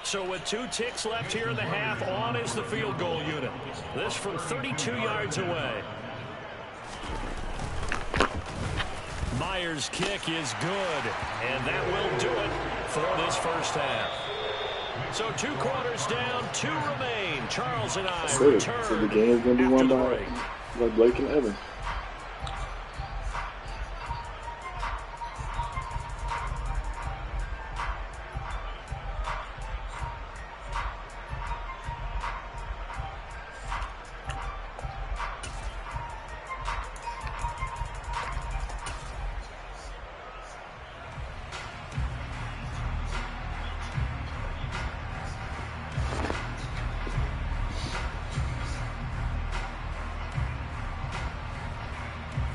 So with 2 ticks left here in the half, on is the field goal unit. This from 32 yards away. Myers' kick is good, and that will do it for this first half. So 2 quarters down, 2 remain. Charles and I return. So the game's going to be won by Blake and Evan.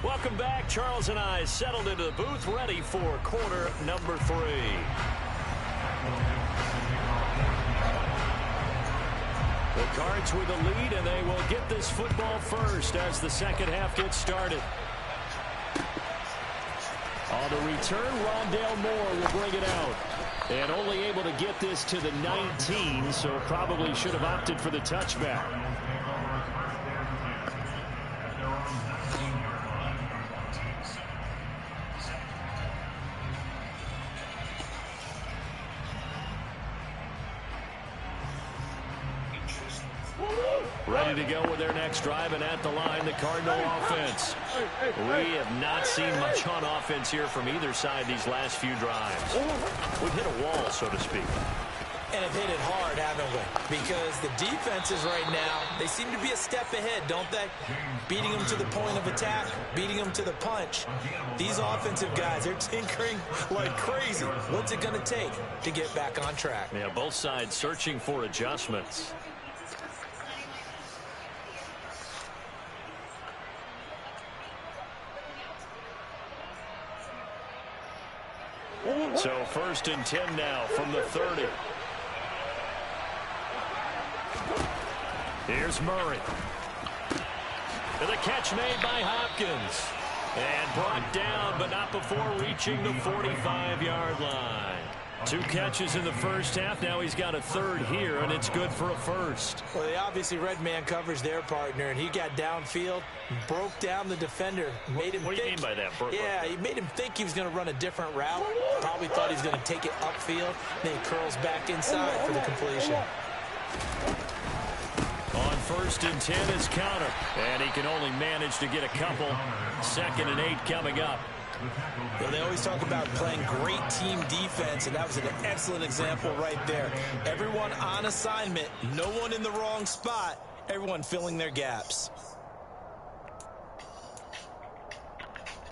Welcome back. Charles and I settled into the booth, ready for quarter number 3. The Cards with the lead, and they will get this football first as the second half gets started. On the return, Rondale Moore will bring it out. And only able to get this to the 19, so probably should have opted for the touchback. Ready to go with their next drive, and at the line, the Cardinal offense. We have not seen much on offense here from either side these last few drives. We've hit a wall, so to speak. And have hit it hard, haven't we? Because the defenses right now, they seem to be a step ahead, don't they? Beating them to the point of attack, beating them to the punch. These offensive guys, they're tinkering like crazy. What's it going to take to get back on track? Yeah, both sides searching for adjustments. So 1st and 10 now from the 30. Here's Murray. And the catch made by Hopkins. And brought down, but not before reaching the 45-yard line. 2 catches in the first half. Now he's got a 3rd here, and it's good for a 1st. Well, they obviously red man covers their partner, and he got downfield, broke down the defender, made him What do you mean by that? Yeah, he made him think he was going to run a different route. Probably thought he was going to take it upfield. Then he curls back inside for the completion. On 1st and 10 is counter, and he can only manage to get a couple. 2nd and 8 coming up. Well, they always talk about playing great team defense, and that was an excellent example right there. Everyone on assignment, no one in the wrong spot, everyone filling their gaps.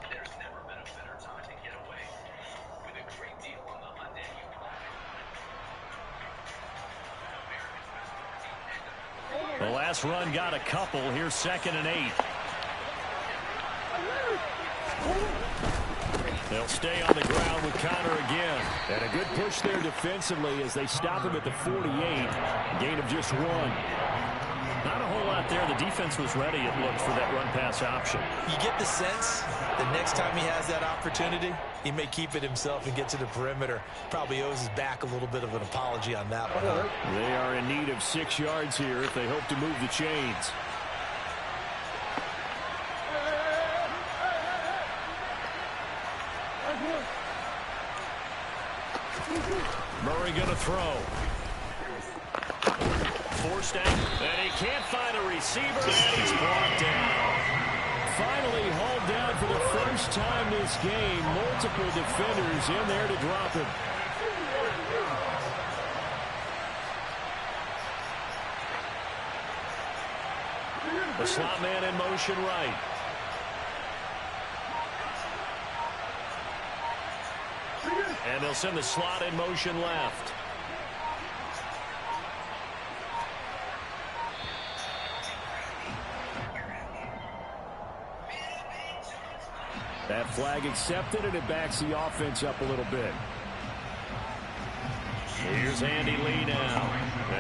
There's never been a better time to get away with a great deal on the Hyundai Uniqlo. The last run got a couple. Here's 2nd and 8. They'll stay on the ground with Connor again. And a good push there defensively as they stop him at the 48. Gain of just 1. Not a whole lot there. The defense was ready, it looked, for that run-pass option. You get the sense the next time he has that opportunity, he may keep it himself and get to the perimeter. Probably owes his back a little bit of an apology on that one. They are in need of 6 yards here if they hope to move the chains. Murray going to throw. Forced out, and he can't find a receiver, and he's brought down. Finally hauled down for the first time this game. Multiple defenders in there to drop him. The slot man in motion right. And they'll send the slot in motion left. That flag accepted, and it backs the offense up a little bit. Here's Andy Lee now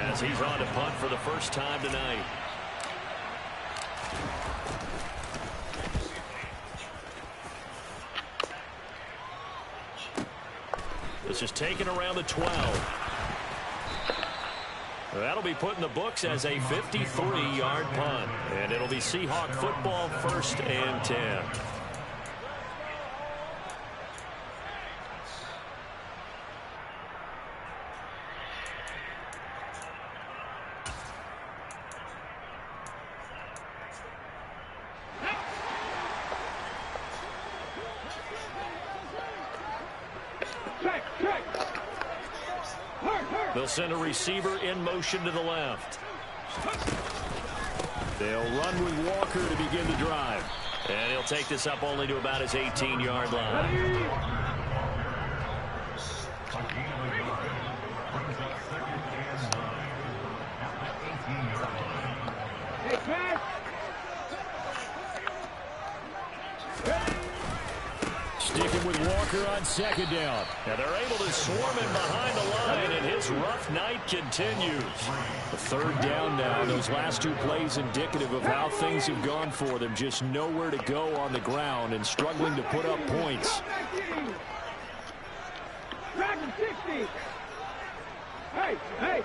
as he's on to punt for the first time tonight. This is taken around the 12. That'll be put in the books as a 53-yard punt. And it'll be Seahawk football, 1st and 10. They'll send a receiver in motion to the left. They'll run with Walker to begin the drive. And he'll take this up only to about his 18-yard line. Sticking with Walker on 2nd down. Now they're able to swarm him behind the line, and his rough night continues. A 3rd down now. Those last 2 plays indicative of how things have gone for them. Just nowhere to go on the ground and struggling to put up points. Hey,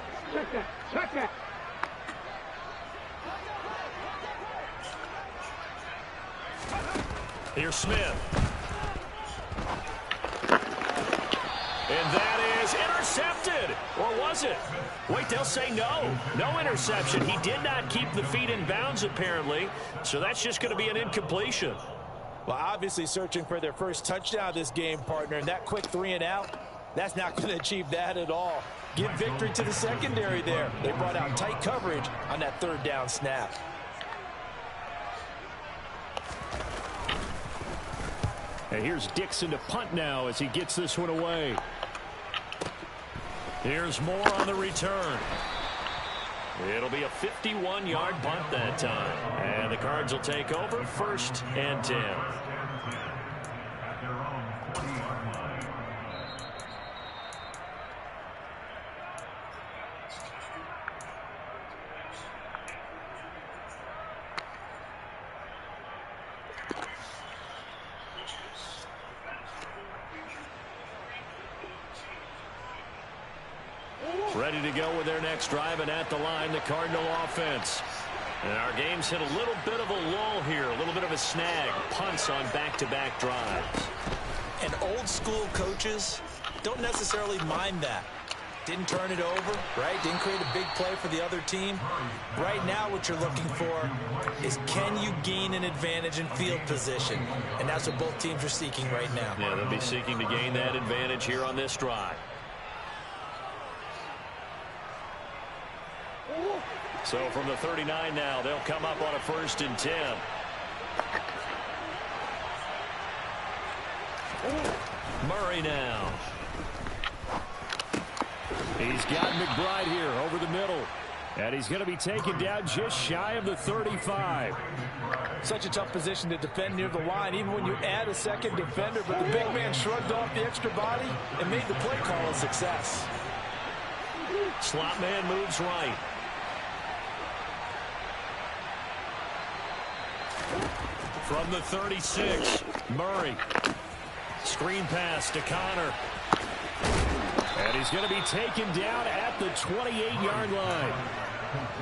check that. Here's Smith. And that is intercepted. Or was it? Wait, they'll say no. No interception. He did not keep the feet in bounds, apparently. So that's just going to be an incompletion. Well, obviously searching for their first touchdown this game, partner. And that quick 3 and out, that's not going to achieve that at all. Give victory to the secondary there. They brought out tight coverage on that 3rd down snap. And here's Dixon to punt now as he gets this one away. Here's Moore on the return. It'll be a 51-yard punt that time. And the Cards will take over, 1st and 10. Ready to go with their next drive, and at the line, the Cardinal offense. And our game's hit a little bit of a lull here, a little bit of a snag. Punts on back-to-back drives. And old-school coaches don't necessarily mind that. Didn't turn it over, right? Didn't create a big play for the other team. Right now, what you're looking for is, can you gain an advantage in field position? And that's what both teams are seeking right now. Yeah, they'll be seeking to gain that advantage here on this drive. So from the 39 now, they'll come up on a 1st and 10. Murray now. He's got McBride here over the middle. And he's going to be taken down just shy of the 35. Such a tough position to defend near the line, even when you add a second defender. But the big man shrugged off the extra body and made the play call a success. Slot man moves right. From the 36, Murray. Screen pass to Connor. And he's going to be taken down at the 28-yard line.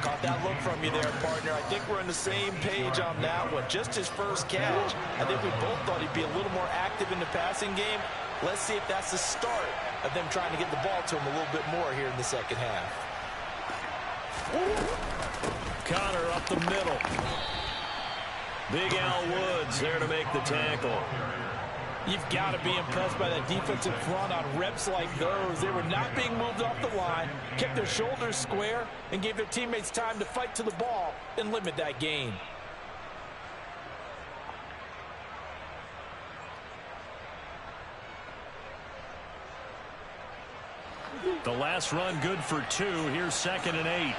Caught that look from you there, partner. I think we're on the same page on that one. Just his first catch. I think we both thought he'd be a little more active in the passing game. Let's see if that's the start of them trying to get the ball to him a little bit more here in the second half. Connor up the middle. Big Al Woods there to make the tackle. You've got to be impressed by that defensive front on reps like those. They were not being moved off the line, kept their shoulders square, and gave their teammates time to fight to the ball and limit that gain. The last run good for 2. Here's 2nd and 8.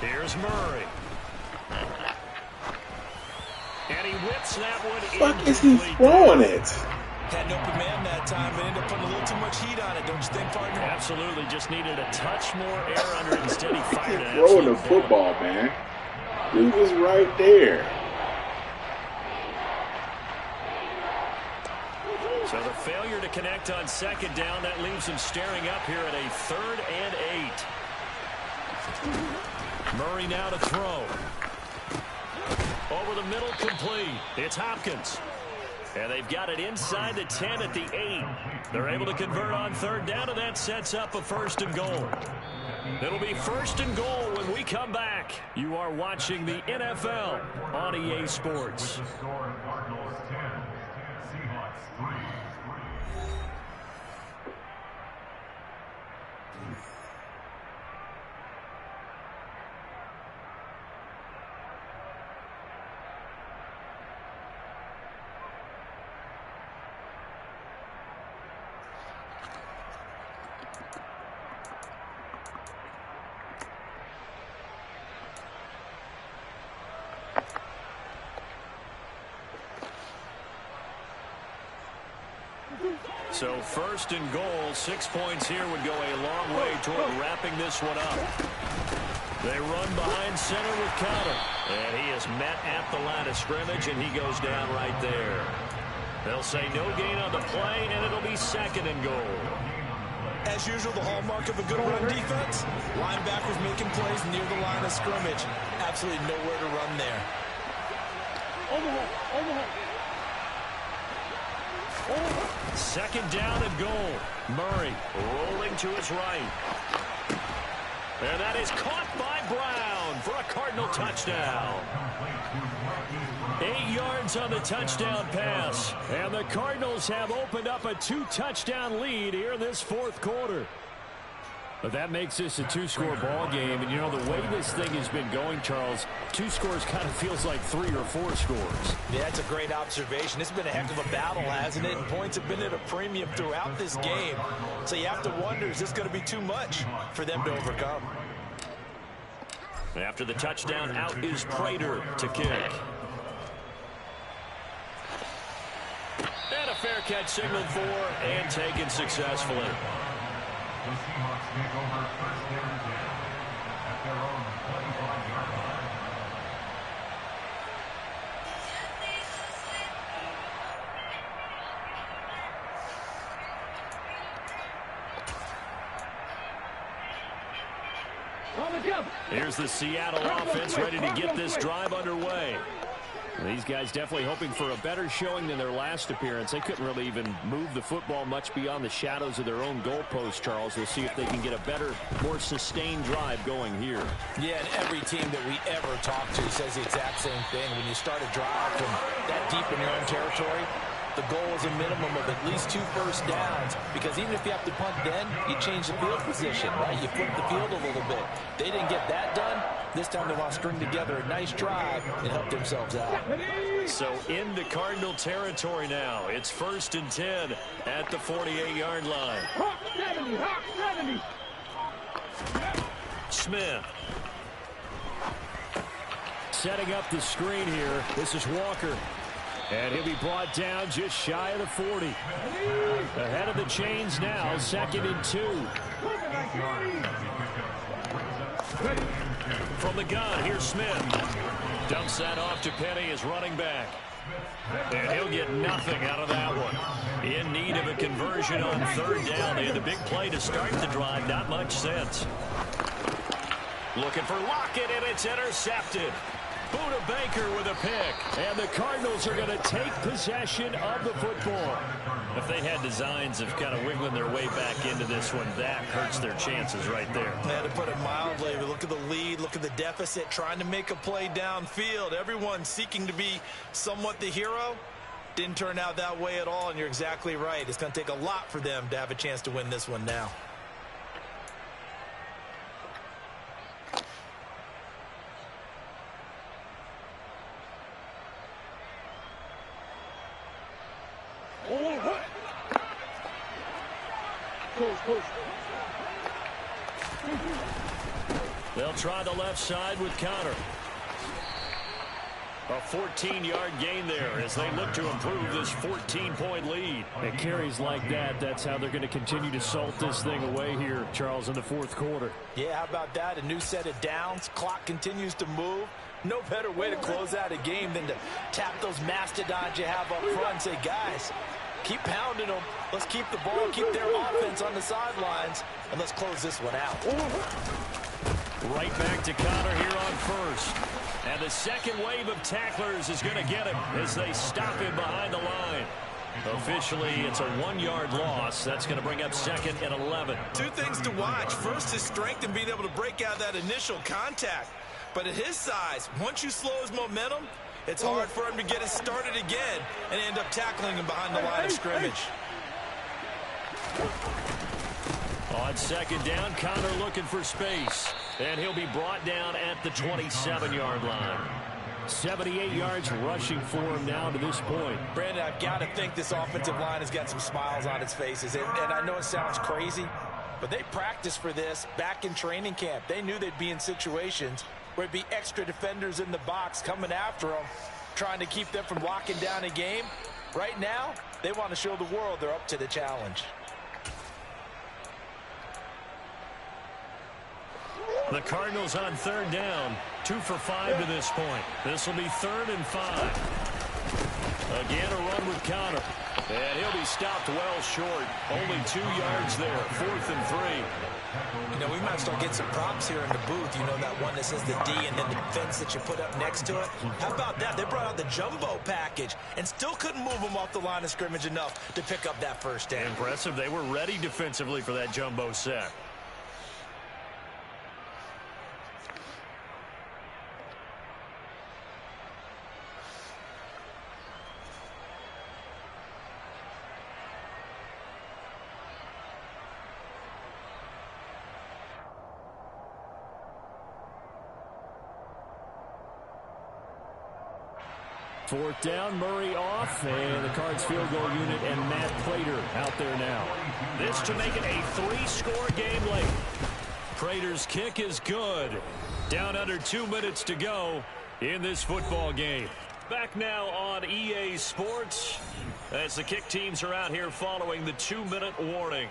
Here's Murray. And he whips that one in. Fuck is he throwing it? Had an open man that time, but ended up putting a little too much heat on it, don't you think, partner? Absolutely. Just needed a touch more air under it. Instead, he fired it. Throwing the football, man. Dude was right there. So the failure to connect on second down, that leaves him staring up here at a 3rd and 8. Murray now to throw. Over the middle, complete. It's Hopkins. And they've got it inside the 10 at the 8. They're able to convert on 3rd down, and that sets up a 1st and goal. It'll be 1st and goal when we come back. You are watching the NFL on EA Sports. So 1st and goal, 6 points here would go a long way toward wrapping this one up. They run behind center with Conner. And he is met at the line of scrimmage, and he goes down right there. They'll say no gain on the play, and it'll be 2nd and goal. As usual, the hallmark of a good run defense, linebackers making plays near the line of scrimmage. Absolutely nowhere to run there. Overhaul. 2nd down and goal. Murray rolling to his right. And that is caught by Brown for a Cardinal touchdown. 8 yards on the touchdown pass. And the Cardinals have opened up a 2-touchdown lead here in this 4th quarter. But that makes this a 2-score ball game. And, you know, the way this thing has been going, Charles, 2 scores kind of feels like 3 or 4 scores. Yeah, that's a great observation. It's been a heck of a battle, hasn't it? And points have been at a premium throughout this game. So you have to wonder, is this going to be too much for them to overcome? After the touchdown, out is Prater to kick. And a fair catch signaled for and taken successfully. The Seahawks take over 1st and 10 at their own 25-yard line. Here's the Seattle offense ready to get this drive underway. These guys definitely hoping for a better showing than their last appearance. They couldn't really even move the football much beyond the shadows of their own goalpost, Charles. We'll see if they can get a better, more sustained drive going here. Yeah, and every team that we ever talk to says the exact same thing. When you start a drive from that deep in your own territory, the goal is a minimum of at least 2 first downs, because even if you have to punt then, you change the field position, right? You flip the field a little bit. They didn't get that done. This time they want to string together a nice drive and help themselves out. So into Cardinal territory now. It's 1st and 10 at the 48-yard line. Hawk 70. Smith. Setting up the screen here. This is Walker. And he'll be brought down just shy of the 40. Ahead of the chains now, 2nd and 2. From the gun, here's Smith. Dumps that off to Penny as running back. And he'll get nothing out of that one. In need of a conversion on 3rd down. They had the big play to start the drive. Not much sense. Looking for Lockett, and it's intercepted. Buda Baker with a pick. And the Cardinals are going to take possession of the football. If they had designs of kind of wiggling their way back into this one, that hurts their chances right there. Yeah, to put it mildly, look at the lead, look at the deficit, trying to make a play downfield. Everyone seeking to be somewhat the hero. Didn't turn out that way at all, and you're exactly right. It's going to take a lot for them to have a chance to win this one now. They'll try the left side with Conner. A 14-yard gain there as they look to improve this 14-point lead. It carries like that. That's how they're going to continue to salt this thing away here, Charles, in the 4th quarter. Yeah, how about that? A new set of downs. Clock continues to move. No better way to close out a game than to tap those mastodons you have up front and say, guys, Keep pounding them. Let's keep the ball, keep their offense on the sidelines, and let's close this one out. Right back to Connor here on first. And the second wave of tacklers is going to get him as they stop him behind the line. Officially, it's a 1-yard loss. That's going to bring up 2nd and 11. Two things to watch. First, his strength in being able to break out that initial contact. But at his size, once you slow his momentum, it's hard for him to get it started again and end up tackling him behind the line of scrimmage. On 2nd down, Connor looking for space. And he'll be brought down at the 27-yard line. 78 yards rushing for him now to this point. Brandon, I've got to think this offensive line has got some smiles on its faces. And I know it sounds crazy, but they practiced for this back in training camp. They knew they'd be in situations where it'd be extra defenders in the box coming after them, trying to keep them from locking down a game. Right now, they want to show the world they're up to the challenge. The Cardinals on 3rd down. 2 for 5 to this point. This will be 3rd and 5. Again, a run with Connor. And he'll be stopped well short. Only 2 yards there. 4th and 3. You know, we might start getting some props here in the booth. You know, that one that says the D and then the fence that you put up next to it. How about that? They brought out the jumbo package and still couldn't move them off the line of scrimmage enough to pick up that first down. Impressive. They were ready defensively for that jumbo set. Fourth down, Murray off, and the Cards field goal unit and Matt Prater out there now. This to make it a 3-score game late. Prater's kick is good. Down under 2 minutes to go in this football game. Back now on EA Sports as the kick teams are out here following the 2-minute warning.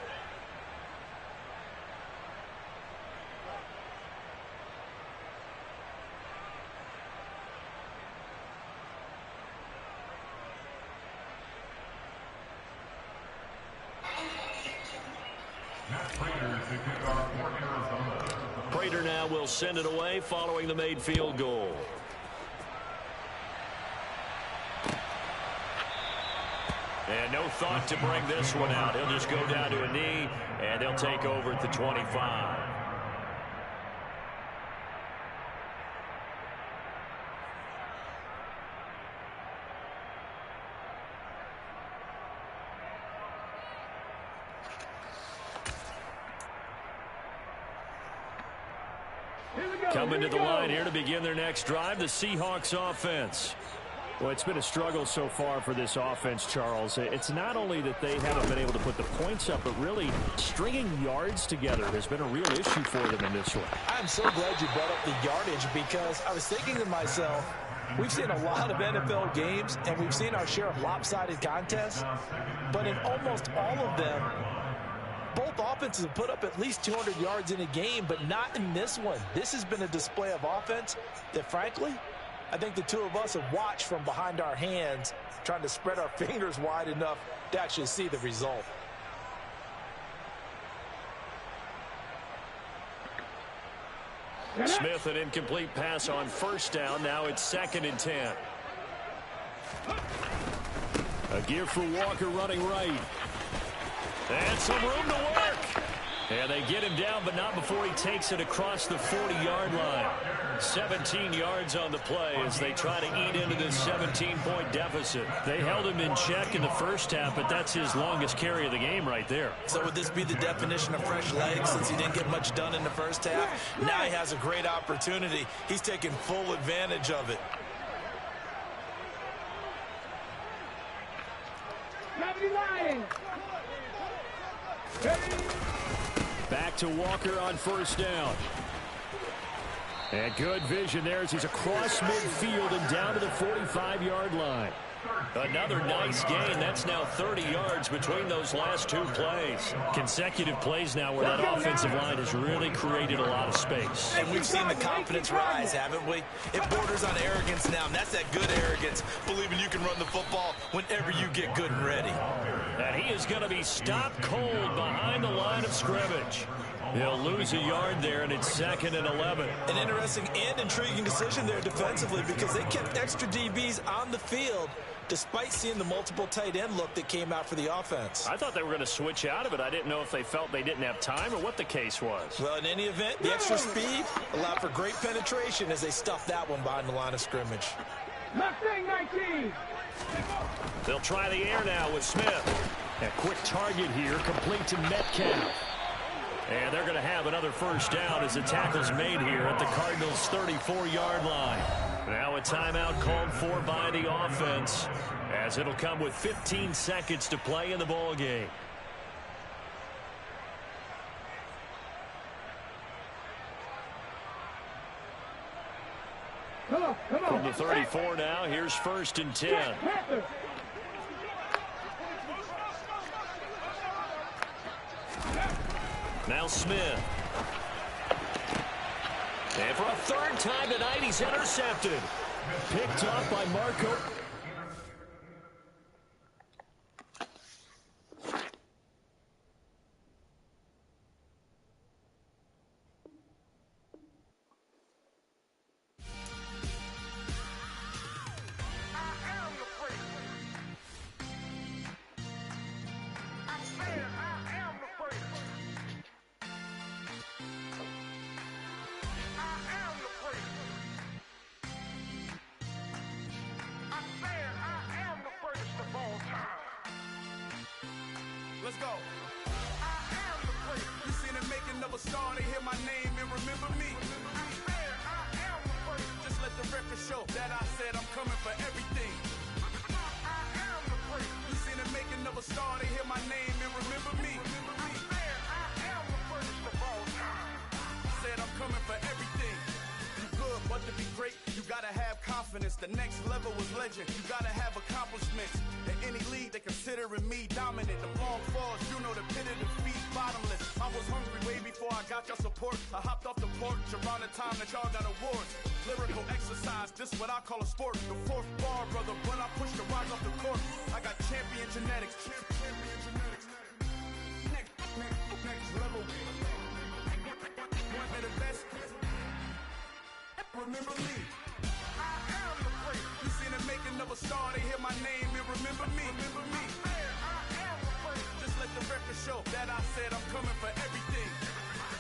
Prater now will send it away following the made field goal. And no thought to bring this one out. He'll just go down to a knee, and they'll take over at the 25. Coming to the line here to begin their next drive, the Seahawks offense. Well, it's been a struggle so far for this offense, Charles. It's not only that they haven't been able to put the points up, but really stringing yards together has been a real issue for them in this one. I'm so glad you brought up the yardage because I was thinking to myself, we've seen a lot of NFL games, and we've seen our share of lopsided contests, but in almost all of them, both offenses have put up at least 200 yards in a game, but not in this one. This has been a display of offense that, frankly, I think the two of us have watched from behind our hands, trying to spread our fingers wide enough to actually see the result. Smith, an incomplete pass on first down. Now it's 2nd and 10. A gear for Walker running right. And some room to work. And they get him down, but not before he takes it across the 40-yard line. 17 yards on the play as they try to eat into this 17-point deficit. They held him in check in the first half, but that's his longest carry of the game right there. So would this be the definition of fresh legs since he didn't get much done in the first half? Now he has a great opportunity. He's taking full advantage of it. Back to Walker on first down. And good vision there as he's across midfield and down to the 45-yard line. Another nice gain. That's now 30 yards between those last two plays. Consecutive plays now where that offensive line has really created a lot of space. And we've seen the confidence rise, haven't we? It borders on arrogance now, and that's that good arrogance, believing you can run the football whenever you get good and ready. And he is going to be stopped cold behind the line of scrimmage. He'll lose a yard there, and it's 2nd and 11. An interesting and intriguing decision there defensively because they kept extra DBs on the field despite seeing the multiple tight end look that came out for the offense. I thought they were going to switch out of it. I didn't know if they felt they didn't have time or what the case was. Well, in any event, the extra speed allowed for great penetration as they stuffed that one behind the line of scrimmage. Mustang 19. They'll try the air now with Smith. A quick target here, complete to Metcalf. And they're going to have another first down as the tackle's made here at the Cardinals' 34-yard line. Now a timeout called for by the offense as it'll come with 15 seconds to play in the ball game. Come on. From the 34 now, here's 1st and 10. Panther. Now Smith. And for a 3rd time tonight, he's intercepted. Picked up by Marco. Let's go. I am the great. You seen the making of a star, they hear my name and remember me. I am the great. Just let the record show that I said I'm coming for everything. I am the great. You seen the making of a star, they hear my name and remember me. I am the greatest of all time. Said I'm coming for everything. You good, but to be great, you gotta have confidence. The next level was legend. You gotta have accomplishments. In any league, they considering me dominant. The long falls, you know the pit of defeat, bottomless. I was hungry way before I got your support. I hopped off the porch around the time that y'all got awards. Lyrical exercise, this what I call a sport. The 4th bar, brother, when I push the rods off the court. I got champion genetics. Next level. One of the best. Remember me. I am the great. You seen the making of a star, they hear my name and remember me. Remember me. I am the great. Just let the record show that I said I'm coming for everything.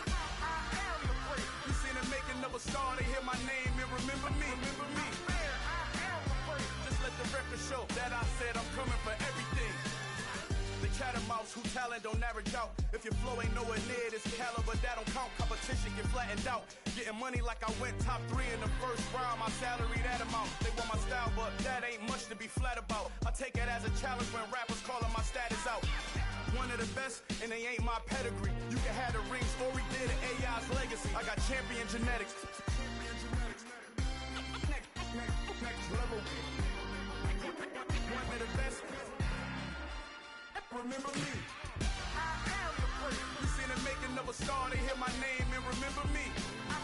I am the great. You seen the making of a star, they hear my name and remember me. Remember me. I am the great. Just let the record show that I said I'm coming for everything. The chattermouths who talent don't average out. If your flow ain't nowhere near this caliber, that don't count. Competition get flattened out. Getting money like I went top 3 in the first round. My salary that amount. They want my style, but that ain't much to be flat about. I take it as a challenge when rappers calling my status out. One of the best, and they ain't my pedigree. You can have the rings, or we did an AI's legacy. I got champion genetics. Next level. One of the best. Remember me. I am the great. You seen the making of a star, they hear my name and remember me. I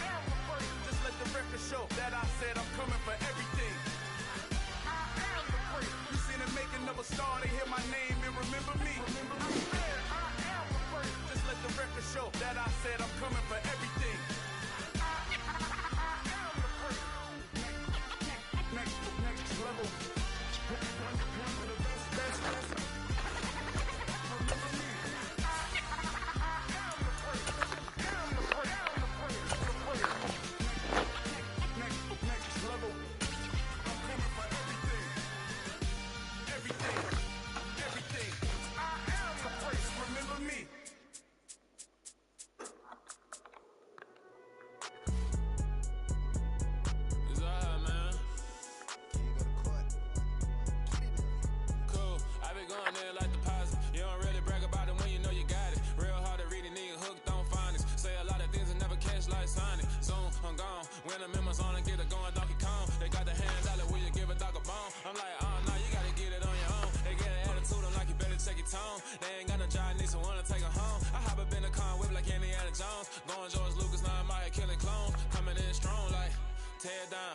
am the great. Just let the record show that I said I'm coming for everything. I am the great. You seen the making of a star, they hear my name and remember me. I am the great. Just let the record show that I said I'm coming for everything. I am the great. Next level. One of the best. When the members on and get it going Donkey Kong, they got the hands out like, will you give a dog a bone? I'm like, oh no, you gotta get it on your own. They get an attitude, I'm like, you better check your tone. They ain't got no job, need someone to take her home. I hop up in the car, whip like Indiana Jones. Going George Lucas, now I'm out here killing clones. Coming in strong like, tear down,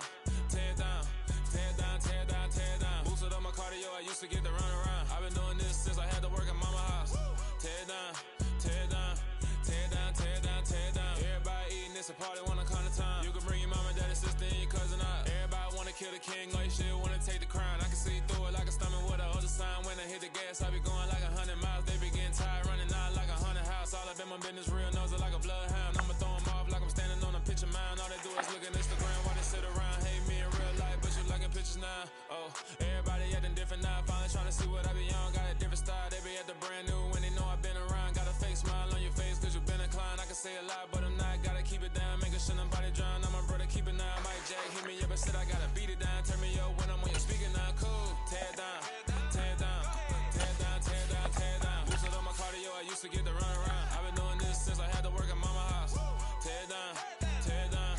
tear down, tear down, tear down, tear down. Boosted up my car. a party, wanna come to time. You can bring your mama, daddy, sister, and your cousin out. Everybody wanna kill the king, like shit, wanna take the crown. I can see through it like a stomach with a other sign. When I hit the gas, I be going like 100 miles. They be getting tired, running out like a 100 house. All up in my business, real nose like a bloodhound. I'ma throw 'em off like I'm standing on a picture mound. All they do is look at Instagram while they sit around. Hate me in real life, but you liking pictures now. Oh, everybody acting different now. Finally trying to see what I be on. Got a different style, they be at the brand new when they know I've been around. Got a fake smile on your face cause you been inclined. I can say a lot, but I'm not. Gotta keep it down, making sure nobody drown. I'm my brother, keep it down. Mike Jack, hit me up and said I gotta beat it down. Turn me up when I'm on your speaker now. Cool, tear it down, tear it down, tear it down, tear it down, tear it down. Boosted on my cardio, I used to get to run around. I've been doing this since I had to work at mama house. Tear it down, tear it down,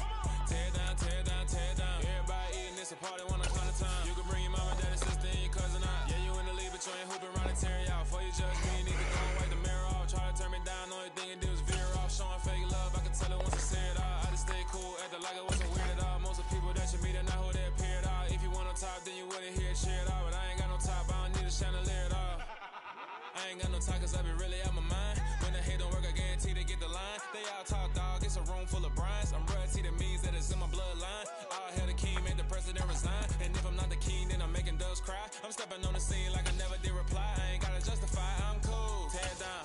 tear it down, tear it down, tear it down. Everybody eating this a party, wanna come to time. You can bring your mama, daddy, sister, and your cousin out. Yeah, you in the league, but you ain't hooping around and tear you out. Before you judge me, you need to go and wipe the mirror off. Try to turn me down, only thing you do is veer off. Showing fake love, I can tell it once I see it all. I just stay cool, acting like it wasn't weird at all. Most of the people that you meet are not who they appear at all. If you want on top, then you wouldn't hear it cheered all. But I ain't got no top, I don't need a chandelier at all. I ain't got no time cause I be really out my mind. When the hate don't work, I guarantee they get the line. They all talk, dog, it's a room full of Bryans. I'm royalty, that means that it's in my bloodline. All hail the king, make the president resign. And if I'm not the king, then I'm making doves cry. I'm stepping on the scene like I never did reply. I ain't gotta justify, I'm cool. Tear it down,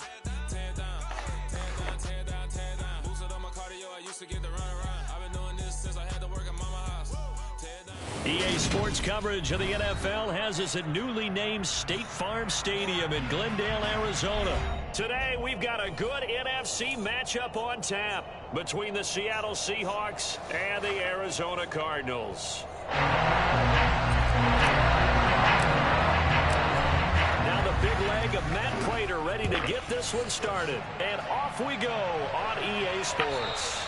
tear it down, tear it down, tear it down, tear it down. Boosted on my cardio, I used to get to run around. I've been doing this since I had to work at mama house. Tear it down. EA Sports coverage of the NFL has us at newly named State Farm Stadium in Glendale, Arizona. Today, we've got a good NFC matchup on tap between the Seattle Seahawks and the Arizona Cardinals. Now the big leg of Matt Prater ready to get this one started. And off we go on EA Sports.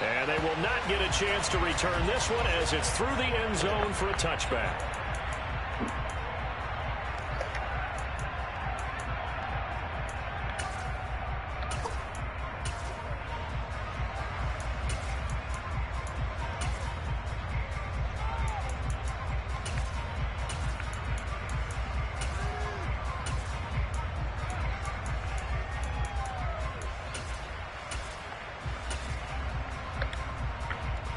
And they will not get a chance to return this one as it's through the end zone for a touchback.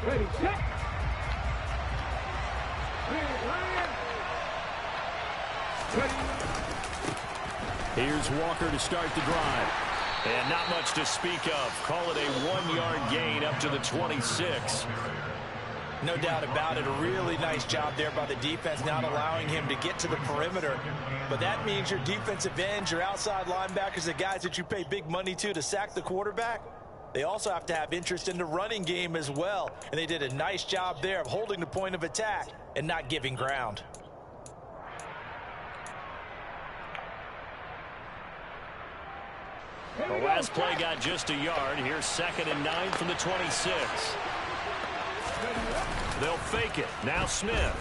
Ready, set. Here's Walker to start the drive. And not much to speak of. Call it a 1-yard gain up to the 26. No doubt about it. A really nice job there by the defense, not allowing him to get to the perimeter. But that means your defensive ends, your outside linebackers, the guys that you pay big money to sack the quarterback, they also have to have interest in the running game as well. And they did a nice job there of holding the point of attack and not giving ground. The last play got just a yard. Here's 2nd and 9 from the 26. They'll fake it. Now Smith.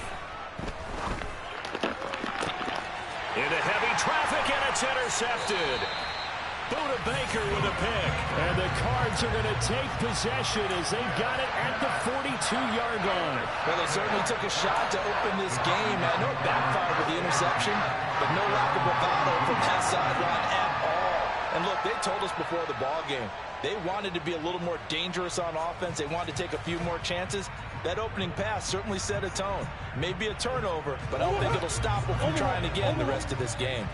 Into heavy traffic, and it's intercepted. Buda Baker with a pick. And the Cards are going to take possession as they got it at the 42-yard line. Well, they certainly took a shot to open this game. I know it backfired with the interception, but no lack of bravado from that sideline at all. And look, they told us before the ball game, they wanted to be a little more dangerous on offense. They wanted to take a few more chances. That opening pass certainly set a tone. Maybe a turnover, but I don't think it'll stop them from trying again the rest of this game.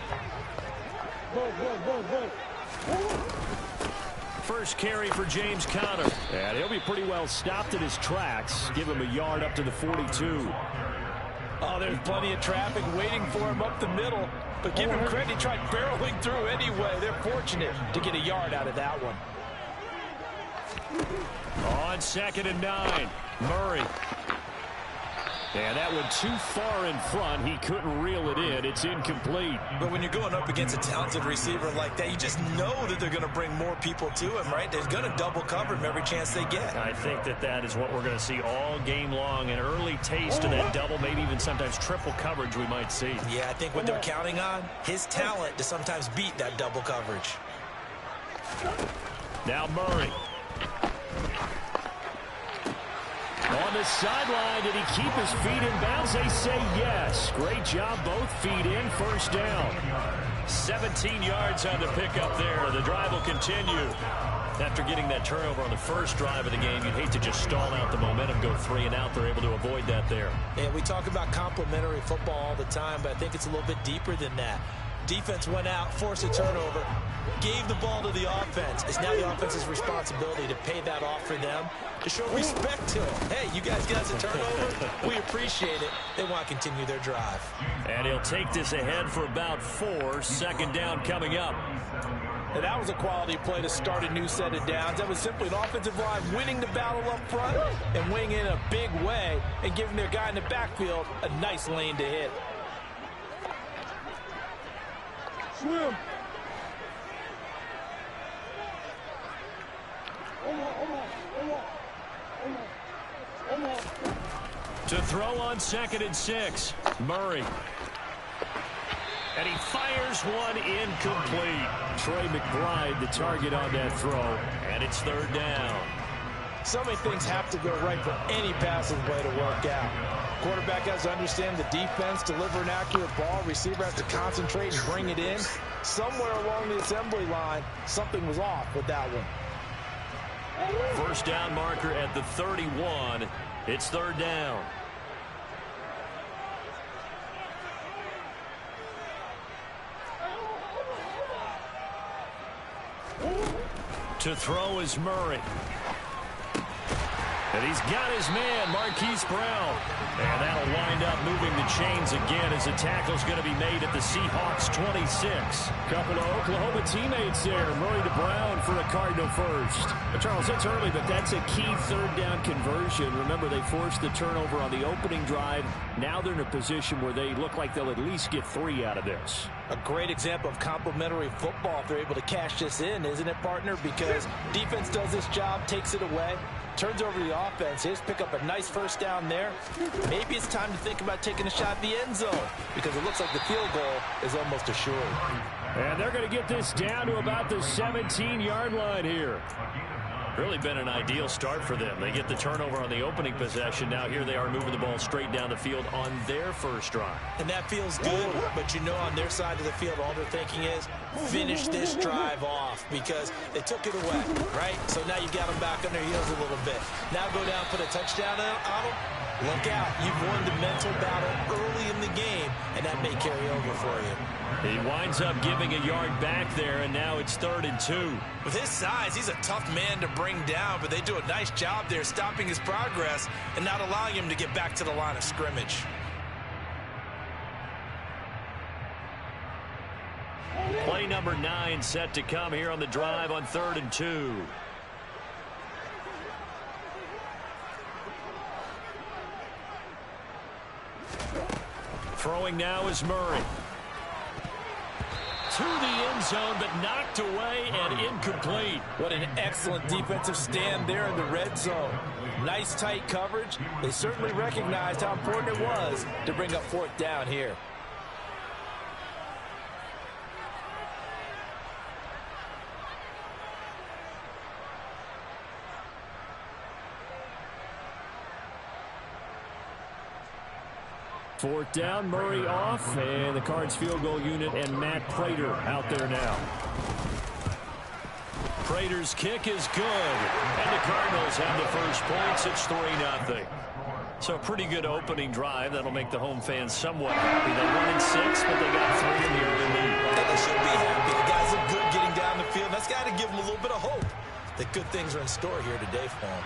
First carry for James Conner. And he'll be pretty well stopped in his tracks. Give him a yard up to the 42. Oh, there's plenty of traffic waiting for him up the middle. But give him credit, he tried barreling through anyway. They're fortunate to get a yard out of that one. On 2nd and 9, Murray. And that one too far in front. He couldn't reel it in. It's incomplete. But when you're going up against a talented receiver like that, you just know that they're going to bring more people to him, right? They're going to double cover him every chance they get. I think that is what we're going to see all game long. An early taste of that double, maybe even sometimes triple coverage we might see. Yeah, I think what they're counting on, his talent to sometimes beat that double coverage. Now Murray. On the sideline, did he keep his feet in bounds? They say yes. Great job, both feet in, first down. 17 yards on the pickup there. The drive will continue. After getting that turnover on the first drive of the game, you'd hate to just stall out the momentum, go 3 and out. They're able to avoid that there. Yeah, we talk about complementary football all the time, but I think it's a little bit deeper than that. Defense went out, forced a turnover, gave the ball to the offense. It's now the offense's responsibility to pay that off for them, to show respect to them. Hey, you guys got us a turnover. We appreciate it. They want to continue their drive. And he'll take this ahead for about 4. Second down coming up. And that was a quality play to start a new set of downs. That was simply an offensive line winning the battle up front and winning in a big way and giving their guy in the backfield a nice lane to hit. Swim. To throw on 2nd and 6, Murray. And he fires one incomplete. Trey McBride, the target on that throw. And it's 3rd down. So many things have to go right for any passing play to work out. Quarterback has to understand the defense, deliver an accurate ball. Receiver has to concentrate and bring it in. Somewhere along the assembly line, something was off with that one. First down marker at the 31. It's 3rd down. To throw is Murray. And he's got his man, Marquise Brown. And that'll wind up moving the chains again as the tackle's going to be made at the Seahawks 26. Couple of Oklahoma teammates there. Murray to Brown for a Cardinal first. Charles, that's early, but that's a key 3rd down conversion. Remember, they forced the turnover on the opening drive. Now they're in a position where they look like they'll at least get 3 out of this. A great example of complementary football if they're able to cash this in, isn't it, partner? Because defense does this job, takes it away, turns over the offense. Here's pick up a nice first down there. Maybe it's time to think about taking a shot at the end zone because it looks like the field goal is almost assured. And they're going to get this down to about the 17-yard line here. Really been an ideal start for them. They get the turnover on the opening possession. Now here they are moving the ball straight down the field on their first drive. And that feels good, but you know on their side of the field, all they're thinking is finish this drive off because they took it away, right? So now you got them back on their heels a little bit. Now go down, put a touchdown on them. Look out. You've won the mental battle early in the game, and that may carry over for you. He winds up giving a yard back there, and now it's 3rd and 2. With his size, he's a tough man to bring down, but they do a nice job there stopping his progress and not allowing him to get back to the line of scrimmage. Play number 9 set to come here on the drive on 3rd and 2. Throwing now is Murray. To the end zone, but knocked away and incomplete. What an excellent defensive stand there in the red zone. Nice tight coverage. They certainly recognized how important it was to bring up 4th down here. Fourth down, Murray off, and the Cards field goal unit and Matt Prater out there now. Prater's kick is good, and the Cardinals have the first points. It's 3-0. So a pretty good opening drive. That'll make the home fans somewhat happy. They won in 6, but they got 3 in the early lead. And they should be happy. The guys look good getting down the field. That's got to give them a little bit of hope that good things are in store here today for them.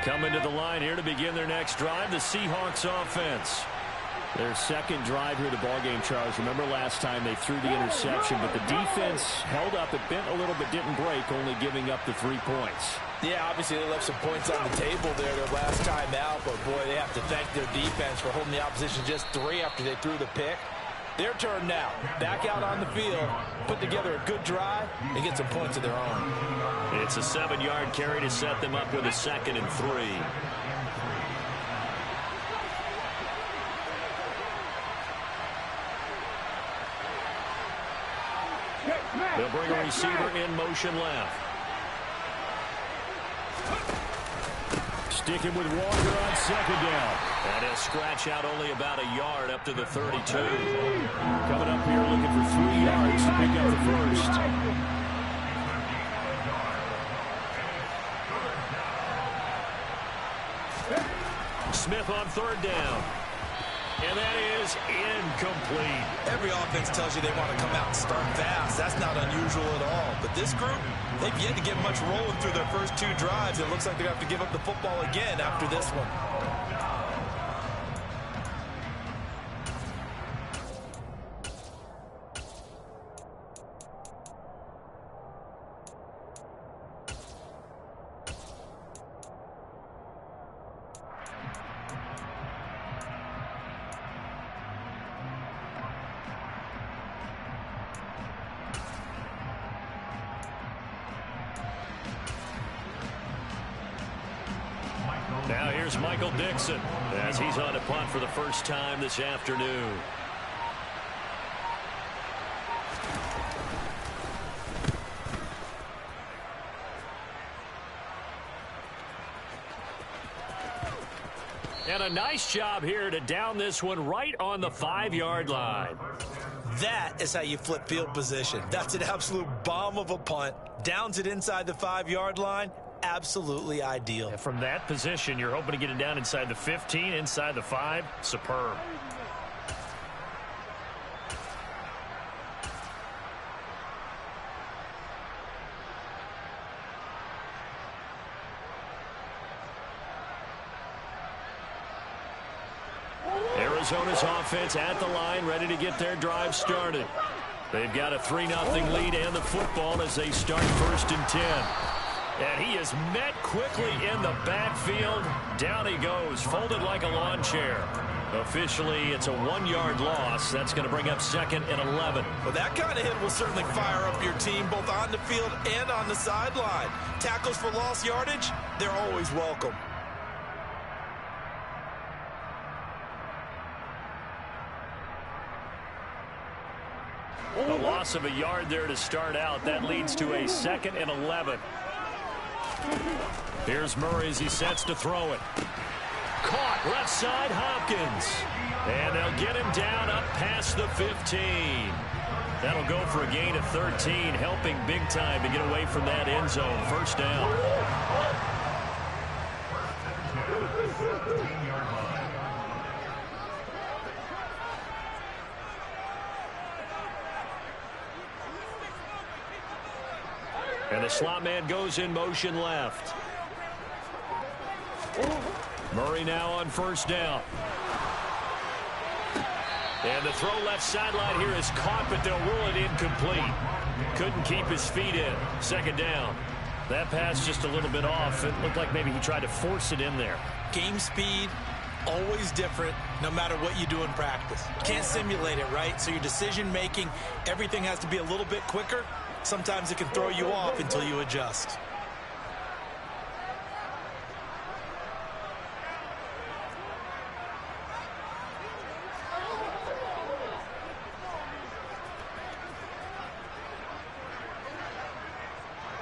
Coming to the line here to begin their next drive, the Seahawks offense. Their second drive here of the ballgame, Charles. Remember last time they threw the interception, but the defense held up. It bent a little but didn't break, only giving up the 3 points. Yeah, obviously they left some points on the table there their last time out, but boy, they have to thank their defense for holding the opposition just 3 after they threw the pick. Their turn now. Back out on the field, put together a good drive, and get some points of their own. It's a 7-yard carry to set them up with a 2nd and 3. throwing a receiver in motion left. Sticking with Walker on second down. And he'll scratch out only about a yard up to the 32. Coming up here looking for 3 yards to pick up the first. Smith on third down. And that is incomplete. Every offense tells you they want to come out and start fast. That's not unusual at all. But this group, they've yet to get much rolling through their first 2 drives. It looks like they're going to have to give up the football again after this one. Now here's Michael Dixon as he's on a punt for the first time this afternoon. And a nice job here to down this one right on the 5-yard line. That is how you flip field position. That's an absolute bomb of a punt. Downs it inside the 5-yard line. Absolutely ideal. From that position, you're hoping to get it down inside the 15, inside the 5. Superb. Arizona's offense at the line, ready to get their drive started. They've got a 3-0 lead and the football as they start 1st and 10. And he is met quickly in the backfield. Down he goes, folded like a lawn chair. Officially, it's a 1-yard loss. That's going to bring up 2nd and 11. Well, that kind of hit will certainly fire up your team, both on the field and on the sideline. Tackles for lost yardage, they're always welcome. A loss of a yard there to start out. That leads to a 2nd and 11. Here's Murray as he sets to throw it. Caught left side, Hopkins. And they'll get him down up past the 15. That'll go for a gain of 13, helping big time to get away from that end zone. 1st down. And the slot man goes in motion left. Murray now on 1st down. And the throw left sideline here is caught, but they'll rule it incomplete. Couldn't keep his feet in. 2nd down. That pass just a little bit off. It looked like maybe he tried to force it in there. Game speed, always different, no matter what you do in practice. Can't simulate it, right? So your decision making, everything has to be a little bit quicker. Sometimes it can throw you off until you adjust.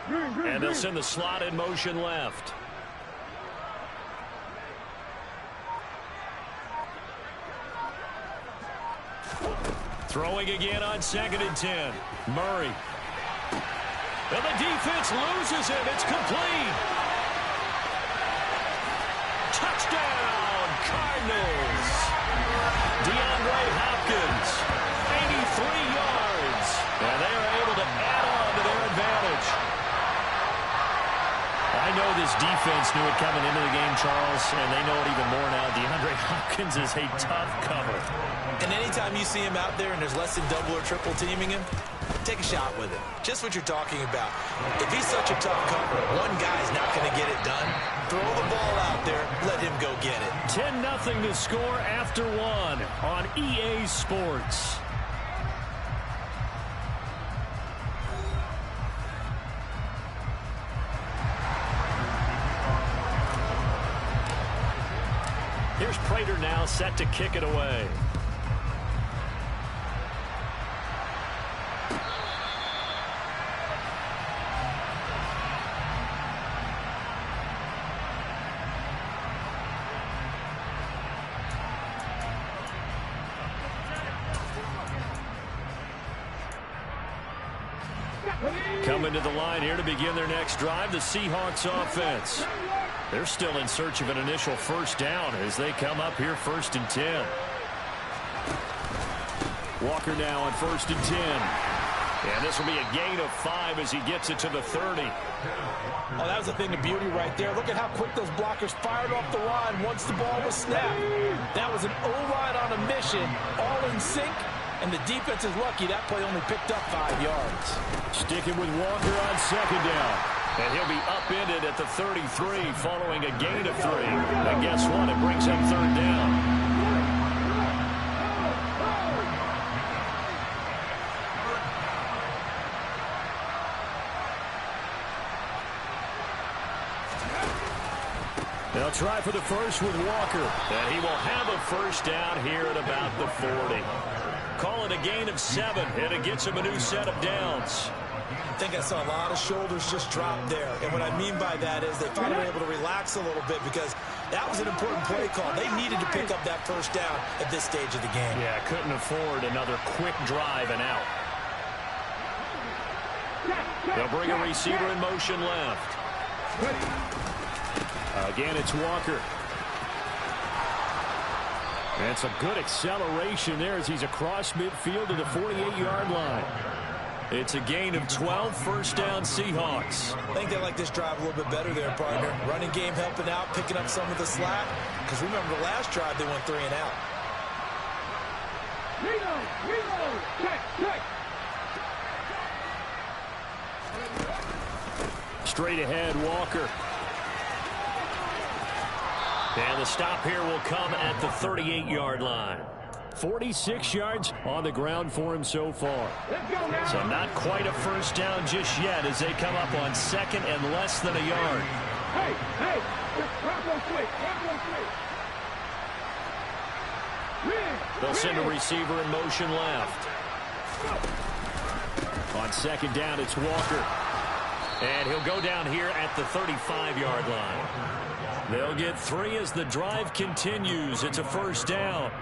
And they'll send the slot in motion left. Throwing again on 2nd and 10. Murray. And the defense loses him. It's complete. Touchdown, Cardinals. DeAndre Hopkins, 83 yards. And they are able to add on to their advantage. I know this defense knew it coming into the game, Charles, and they know it even more now. DeAndre Hopkins is a tough cover. And anytime you see him out there and there's less than double or triple teaming him, take a shot with him. Just what you're talking about. If he's such a tough cover, one guy's not going to get it done. Throw the ball out there. Let him go get it. 10-0 to score after 1 on EA Sports. Here's Prater now set to kick it away. Coming to the line here to begin their next drive, the Seahawks offense. They're still in search of an initial first down as they come up here 1st and 10. Walker now on 1st and 10. And this will be a gain of 5 as he gets it to the 30. Oh, that was a thing of beauty right there. Look at how quick those blockers fired off the line once the ball was snapped. That was an O-line on a mission, all in sync, and the defense is lucky that play only picked up 5 yards. Sticking with Walker on 2nd down. And he'll be upended at the 33 following a gain of 3. And guess what? It brings him 3rd down. They'll try for the first with Walker. And he will have a first down here at about the 40. Call it a gain of 7, and it gets him a new set of downs. I think I saw a lot of shoulders just drop there. And what I mean by that is they finally were able to relax a little bit because that was an important play call. They needed to pick up that first down at this stage of the game. Yeah, couldn't afford another quick drive and out. They'll bring a receiver in motion left. Again, it's Walker. And some good acceleration there as he's across midfield to the 48-yard line. It's a gain of 12, first down Seahawks. I think they like this drive a little bit better there, partner. Running game helping out, picking up some of the slack. Because remember the last drive, they went 3 and out. Check. Straight ahead, Walker. And the stop here will come at the 38-yard line. 46 yards on the ground for him so far. So not quite a first down just yet as they come up on 2nd and less than a yard. Hey, They'll send a receiver in motion left. On 2nd down, it's Walker. And he'll go down here at the 35-yard line. They'll get 3 as the drive continues. It's a first down.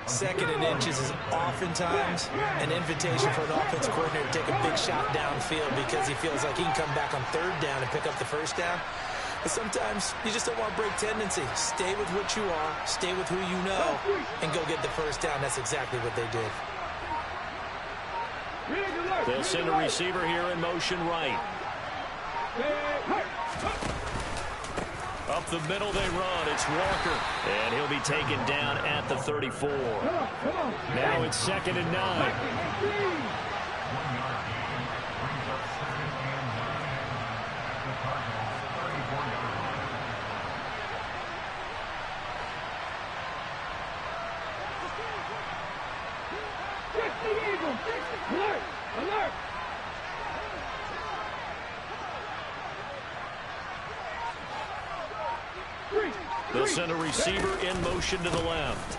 2nd and inches is oftentimes an invitation for an offense coordinator to take a big shot downfield because he feels like he can come back on 3rd down and pick up the first down. But sometimes you just don't want to break tendency. Stay with what you are, stay with who you know, and go get the first down. That's exactly what they did. They'll send a receiver here in motion right. Up the middle they run. It's Walker. And he'll be taken down at the 34. Now it's 2nd and 9. Alert! They'll send a receiver in motion to the left.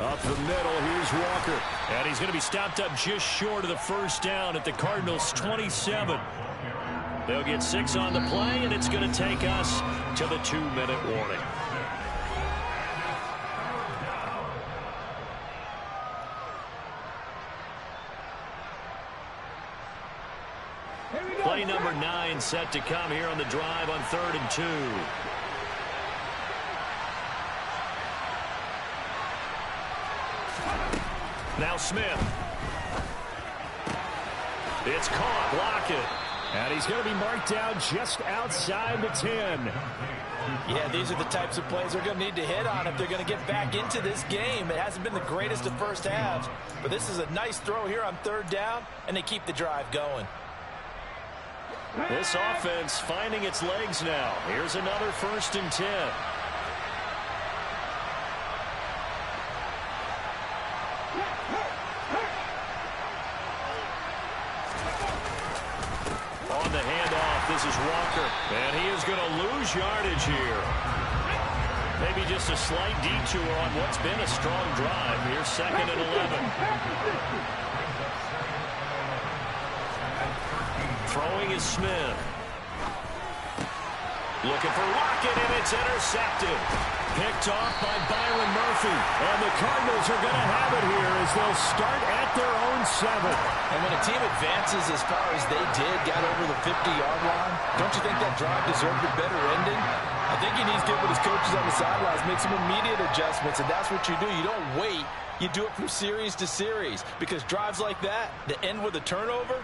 Up the middle, here's Walker. And he's going to be stopped up just short of the first down at the Cardinals' 27. They'll get 6 on the play, and it's going to take us to the 2-minute warning. Play number 9 set to come here on the drive on 3rd and 2. Now Smith. It's caught. Block it. And he's going to be marked down just outside the 10. Yeah, these are the types of plays they're going to need to hit on if they're going to get back into this game. It hasn't been the greatest of first halves, but this is a nice throw here on 3rd down, and they keep the drive going. This offense finding its legs now. Here's another 1st and 10. On the handoff, this is Walker. And he is going to lose yardage here. Maybe just a slight detour on what's been a strong drive. Here's 2nd and 11. Throwing is Smith. Looking for Lockett, and it's intercepted. Picked off by Byron Murphy. And the Cardinals are going to have it here as they'll start at their own 7. And when a team advances as far as they did, got over the 50-yard line, don't you think that drive deserved a better ending? I think he needs to get with his coaches on the sidelines, make some immediate adjustments, and that's what you do. You don't wait. You do it from series to series, because drives like that, that end with a turnover,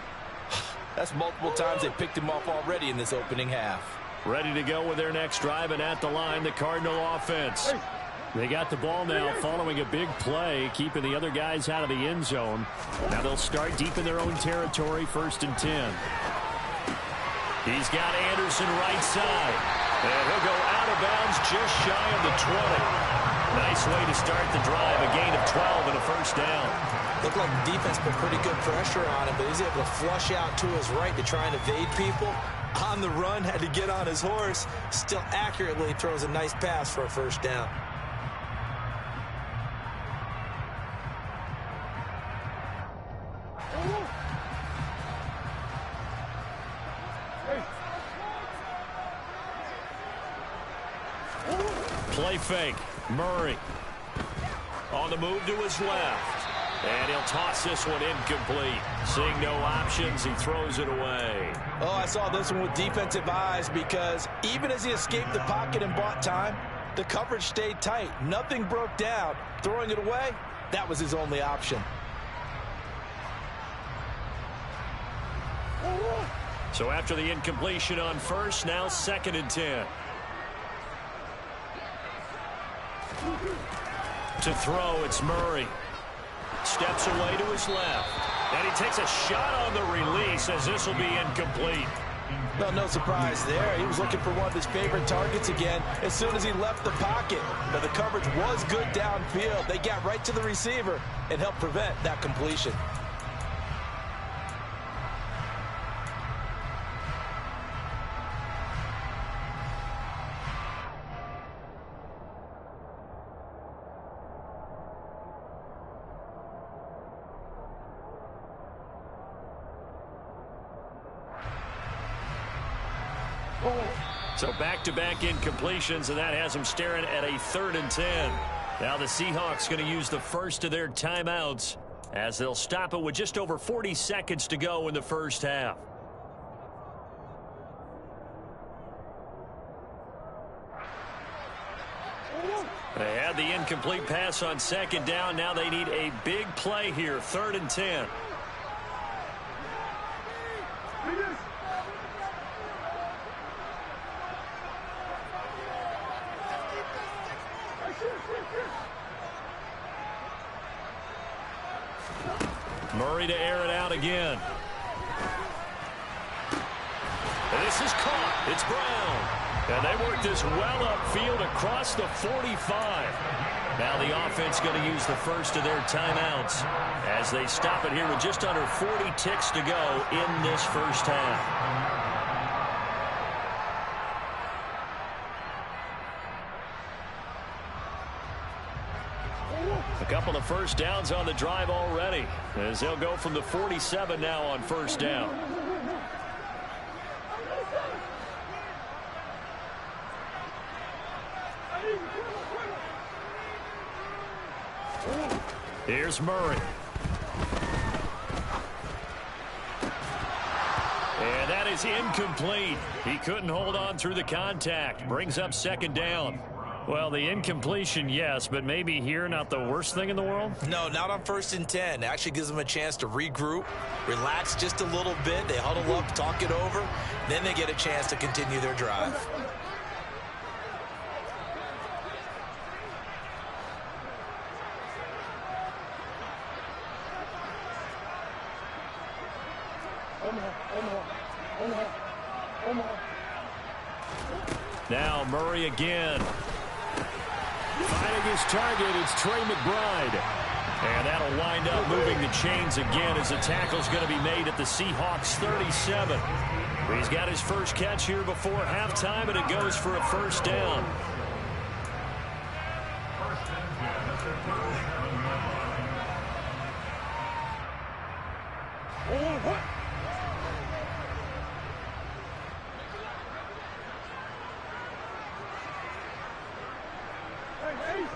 that's multiple times they picked him off already in this opening half. Ready to go with their next drive, and at the line, the Cardinal offense. They got the ball now following a big play, keeping the other guys out of the end zone. Now they'll start deep in their own territory, 1st and 10. He's got Anderson right side. And he'll go out of bounds just shy of the 20. Nice way to start the drive, a gain of 12 and a 1st down. Looked like the defense put pretty good pressure on him, but he's able to flush out to his right to try and evade people. On the run, had to get on his horse. Still accurately throws a nice pass for a 1st down. Play fake. Murray on the move to his left. And he'll toss this one incomplete. Seeing no options, he throws it away. Oh, I saw this one with defensive eyes, because even as he escaped the pocket and bought time, the coverage stayed tight. Nothing broke down. Throwing it away, that was his only option. So after the incompletion on 1st, now 2nd and 10. To throw, it's Murray. Steps away to his left. And he takes a shot on the release, as this will be incomplete. Well, no surprise there. He was looking for one of his favorite targets again as soon as he left the pocket. But the coverage was good downfield. They got right to the receiver and helped prevent that completion. So back-to-back incompletions, and that has them staring at a 3rd and 10. Now the Seahawks going to use the first of their timeouts as they'll stop it with just over 40 seconds to go in the 1st half. They had the incomplete pass on 2nd down. Now they need a big play here, 3rd and 10. Murray to air it out again. And this is caught. It's Brown. And they work this well upfield across the 45. Now the offense going to use the first of their timeouts as they stop it here with just under 40 ticks to go in this 1st half. A couple of 1st downs on the drive already, as they'll go from the 47 now on 1st down. Here's Murray. And that is incomplete. He couldn't hold on through the contact. Brings up 2nd down. Well, the incompletion, yes, but maybe here not the worst thing in the world? No, not on 1st and 10. It actually gives them a chance to regroup, relax just a little bit. They huddle up, talk it over. Then they get a chance to continue their drive. Now Murray again. Finding his target, it's Trey McBride. And that'll wind up moving the chains again as the tackle's going to be made at the Seahawks 37. He's got his first catch here before halftime, and it goes for a 1st down.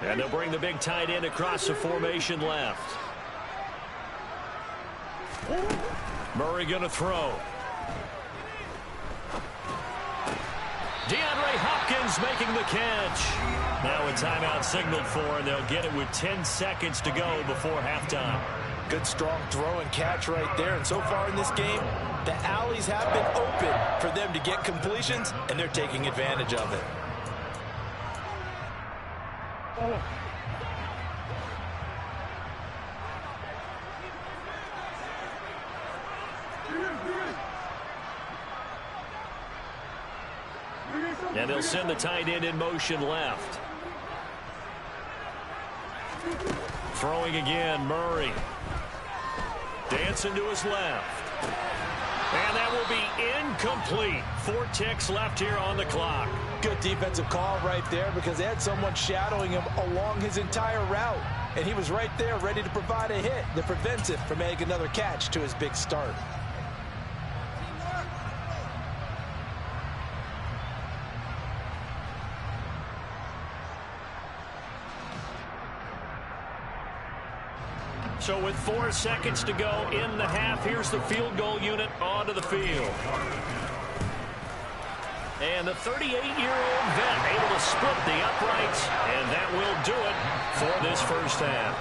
And they'll bring the big tight end across the formation left. Murray going to throw. DeAndre Hopkins making the catch. Now a timeout signaled for, and they'll get it with 10 seconds to go before halftime. Good, strong throw and catch right there. And so far in this game, the alleys have been open for them to get completions, and they're taking advantage of it. And they'll send the tight end in motion left. Throwing again, Murray. Dancing to his left. And that will be incomplete. 4 ticks left here on the clock. Good defensive call right there because they had someone shadowing him along his entire route. And he was right there ready to provide a hit that prevents him from making another catch to his big start. So with 4 seconds to go in the half, here's the field goal unit onto the field. And the 38-year-old vet able to split the uprights, and that will do it for this first half.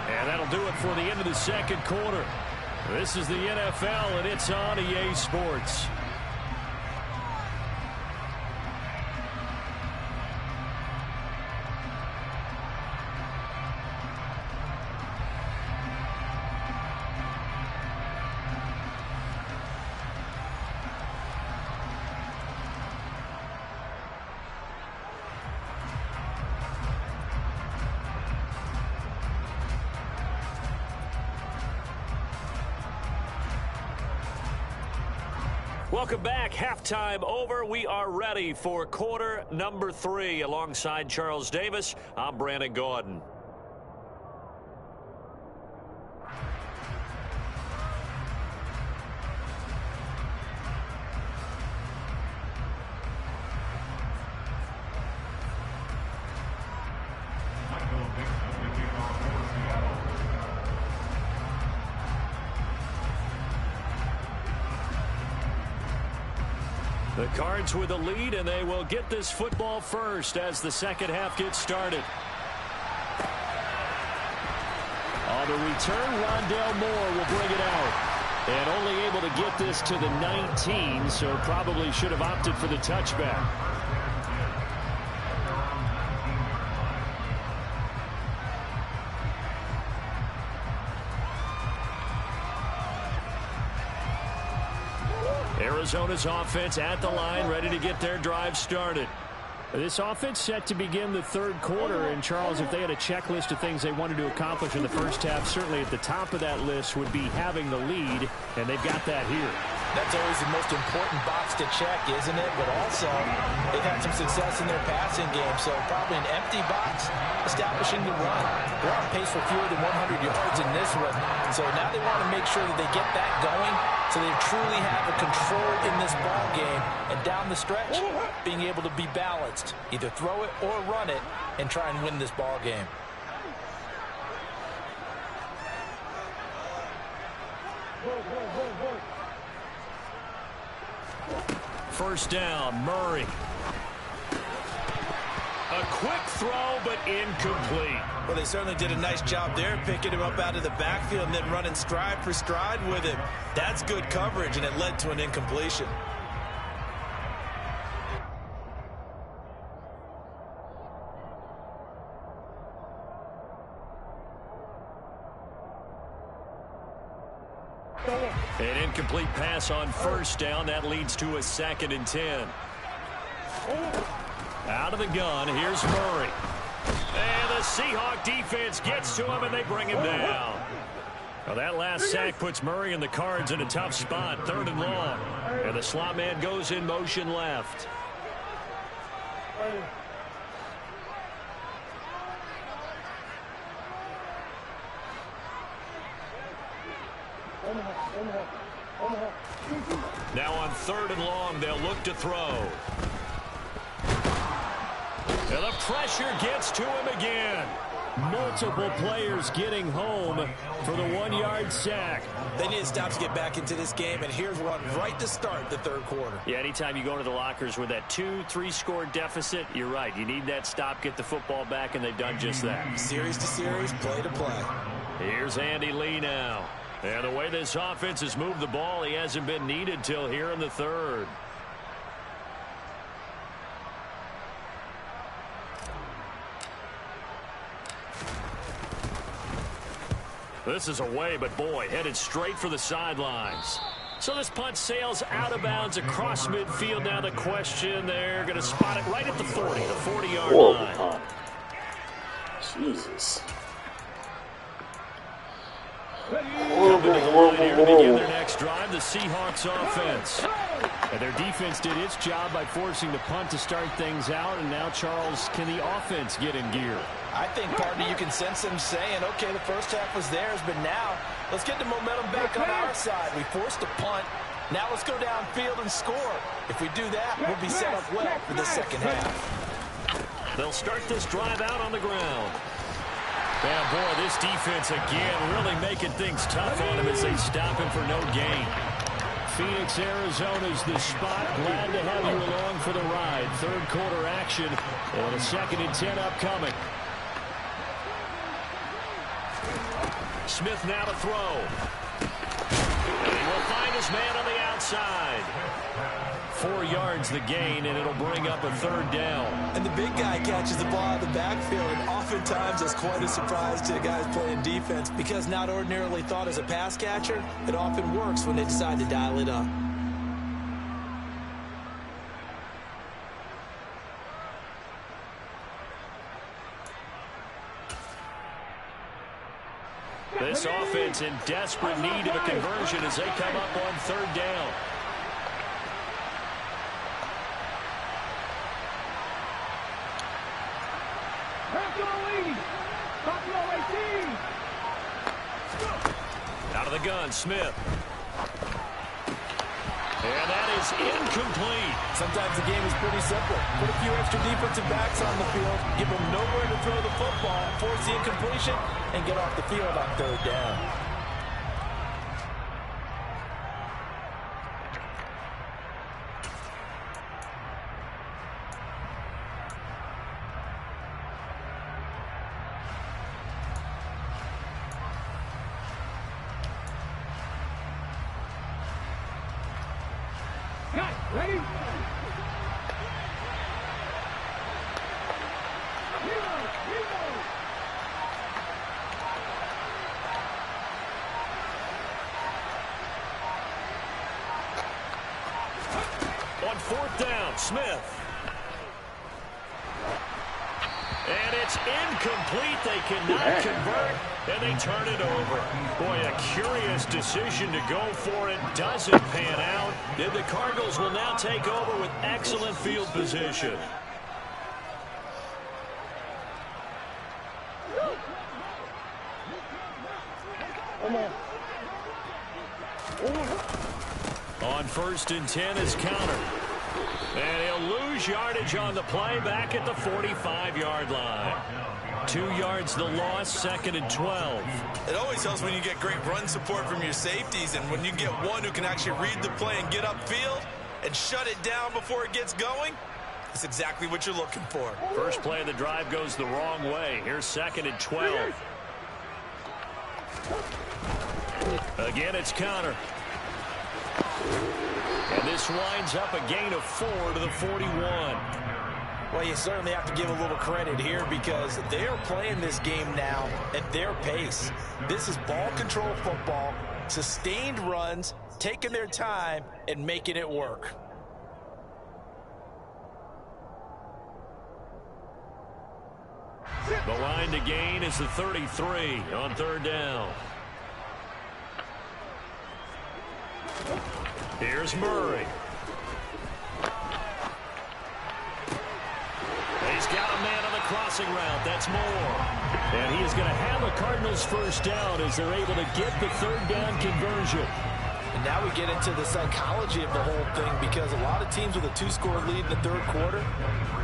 And that'll do it for the end of the second quarter. This is the NFL, and it's on EA Sports. Welcome back. Halftime over. We are ready for quarter number 3. Alongside Charles Davis, I'm Brandon Gordon. The Cards with a lead, and they will get this football first as the second half gets started. On the return, Rondale Moore will bring it out. And only able to get this to the 19, so probably should have opted for the touchback. Arizona's offense at the line, ready to get their drive started. This offense set to begin the third quarter. And, Charles, if they had a checklist of things they wanted to accomplish in the first half, certainly at the top of that list would be having the lead, and they've got that here. That's always the most important box to check, isn't it? But also, they've had some success in their passing game, so probably an empty box establishing the run. They're on pace for fewer than 100 yards in this one, so now they want to make sure that they get that going so they truly have a control in this ball game, and down the stretch, being able to be balanced, either throw it or run it, and try and win this ball game. First down, Murray. A quick throw, but incomplete. Well, they certainly did a nice job there, picking him up out of the backfield and then running stride for stride with him. That's good coverage, and it led to an incompletion. An incomplete pass on first down. That leads to a 2nd and 10. Out of the gun, here's Murray. And the Seahawk defense gets to him, and they bring him down. Well, that last sack puts Murray and the Cards in a tough spot, 3rd and long. And the slot man goes in motion left. Now on 3rd and long, they'll look to throw. And the pressure gets to him again. Multiple players getting home for the 1-yard sack. They need to stop to get back into this game, and here's one right to start the third quarter. Yeah, anytime you go into the lockers with that 2-3 score deficit, you're right. You need that stop, get the football back, and they've done just that. Series to series, play to play. Here's Andy Lee now. And the way this offense has moved the ball, he hasn't been needed till here in the third. This is away, but boy, headed straight for the sidelines. So this punt sails out of bounds across midfield. Now the question, they're going to spot it right at the 40, the 40-yard line. Punt. Jesus. Coming to the line here to begin their next drive, the Seahawks offense. And their defense did its job by forcing the punt to start things out. And now, Charles, can the offense get in gear? I think, partner, you can sense them saying, okay, the first half was theirs, but now let's get the momentum back on our side. We forced a punt. Now let's go downfield and score. If we do that, we'll be set up well for the second half. They'll start this drive out on the ground. Man, boy, this defense again really making things tough on him as they stop him for no gain. Phoenix, Arizona's the spot. Glad to have you along for the ride. Third quarter action and a 2nd and 10 upcoming. Smith now to throw. And he will find his man on the outside. 4 yards the gain, and it'll bring up a 3rd down. And the big guy catches the ball in the backfield, and oftentimes that's quite a surprise to the guys playing defense because not ordinarily thought as a pass catcher, it often works when they decide to dial it up. This offense in desperate need of a conversion as they come up on 3rd down. Out of the gun, Smith. And that is incomplete. Sometimes the game is pretty simple. Put a few extra defensive backs on the field, give them nowhere to throw the football, force the incompletion, and get off the field on 3rd down. Ready? On 4th down, Smith. And it's incomplete. They cannot convert, and they turn it over. Boy, a curious decision to go for it. Doesn't pan out. And the Cardinals will now take over with excellent field position. On 1st and 10 is counter. And he'll lose yardage on the play back at the 45-yard line. 2 yards the loss, 2nd and 12. It always helps when you get great run support from your safeties, and when you get one who can actually read the play and get upfield and shut it down before it gets going, that's exactly what you're looking for. First play of the drive goes the wrong way. Here's 2nd and 12. Again, it's counter. And this winds up a gain of 4 to the 41. Well, you certainly have to give a little credit here because they are playing this game now at their pace. This is ball control football, sustained runs, taking their time, and making it work. The line to gain is the 33 on 3rd down. Here's Murray. He's got a man on the crossing route. That's Moore. And he is going to have a Cardinals first down as they're able to get the 3rd down conversion. And And now we get into the psychology of the whole thing, because a lot of teams with a 2-score lead in the third quarter,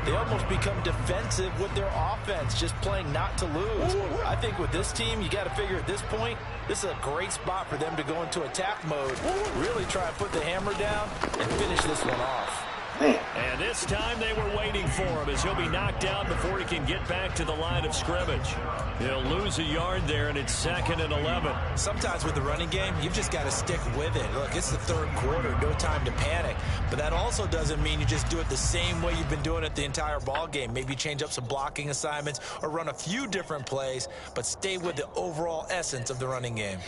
they almost become defensive with their offense, just playing not to lose. I think with this team, you got to figure at this point, this is a great spot for them to go into attack mode, really try and put the hammer down and finish this one off. And this time they were waiting for him, as he'll be knocked down before he can get back to the line of scrimmage. He'll lose a yard there, and it's 2nd and 11. Sometimes with the running game, you've just got to stick with it. Look, it's the third quarter, no time to panic. But that also doesn't mean you just do it the same way you've been doing it the entire ball game. Maybe change up some blocking assignments or run a few different plays, but stay with the overall essence of the running game.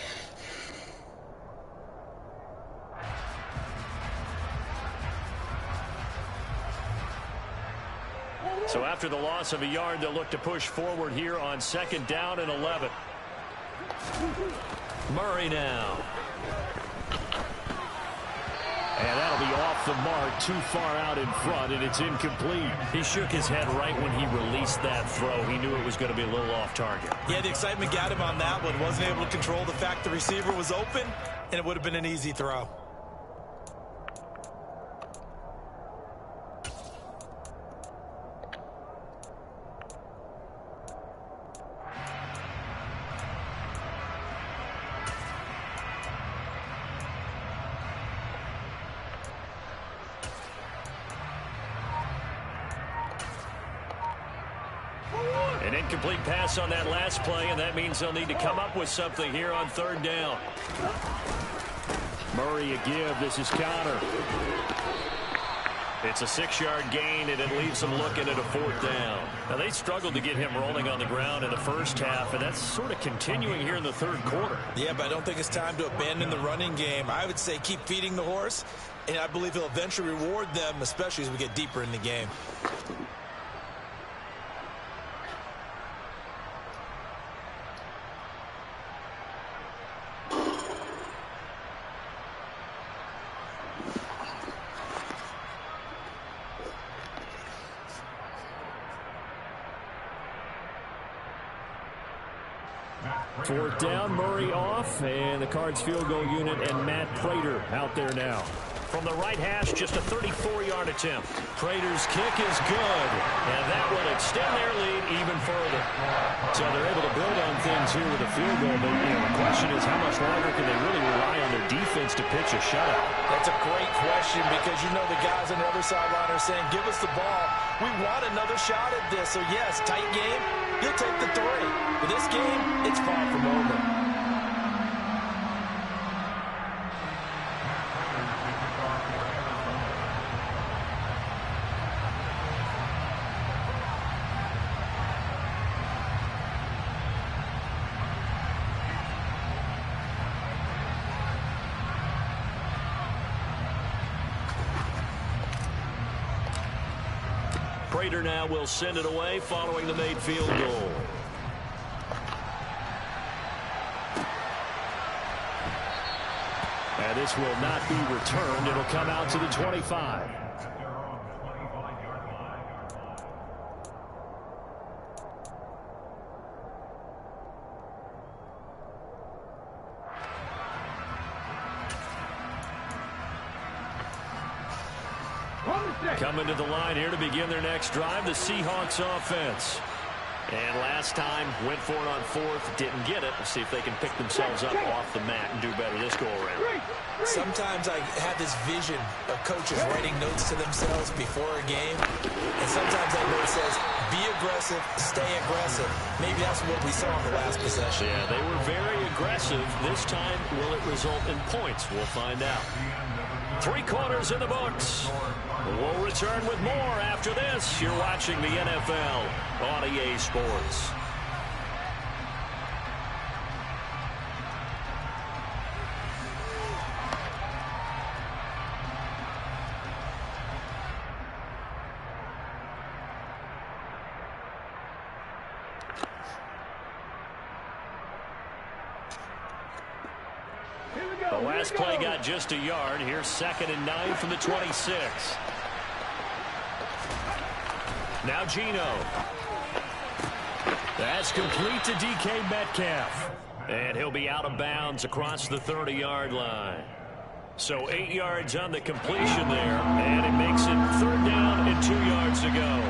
So after the loss of a yard, they'll look to push forward here on 2nd down and 11. Murray now. And that'll be off the mark, too far out in front, and it's incomplete. He shook his head right when he released that throw. He knew it was going to be a little off target. Yeah, the excitement got him on that one. Wasn't able to control the fact the receiver was open, and it would have been an easy throw. An incomplete pass on that last play, and that means they'll need to come up with something here on 3rd down. Murray a give. This is Connor. It's a 6-yard gain, and it leaves them looking at a 4th down. Now, they struggled to get him rolling on the ground in the first half, and that's sort of continuing here in the third quarter. Yeah, but I don't think it's time to abandon the running game. I would say keep feeding the horse, and I believe he'll eventually reward them, especially as we get deeper in the game. Fourth down, Murray off, and the Cards field goal unit and Matt Prater out there now. From the right hash, just a 34-yard attempt. Prater's kick is good, and that will extend their lead even further. So they're able to build on things here with a field goal, but the question is how much longer can they really rely on their defense to pitch a shutout? That's a great question, because you know the guys on the other sideline are saying, give us the ball. We want another shot at this. So, yes, tight game, you'll take the 3. But this game, it's far from over. Prater now will send it away following the made field goal. And this will not be returned. It'll come out to the 25. Coming to the line here to begin their next drive, the Seahawks offense. And last time, went for it on 4th, didn't get it. Let's see if they can pick themselves up off the mat and do better this go-around. Sometimes I have this vision of coaches writing notes to themselves before a game. And sometimes that note says, be aggressive, stay aggressive. Maybe that's what we saw in the last possession. Yeah, they were very aggressive. This time, will it result in points? We'll find out. 3 quarters in the books. We'll return with more after this. You're watching the NFL on EA Sports. The last play got just a yard. Here's 2nd and 9 from the 26. Now Geno. That's complete to DK Metcalf. And he'll be out of bounds across the 30-yard line. So 8 yards on the completion there, and it makes it 3rd down and 2 yards to go.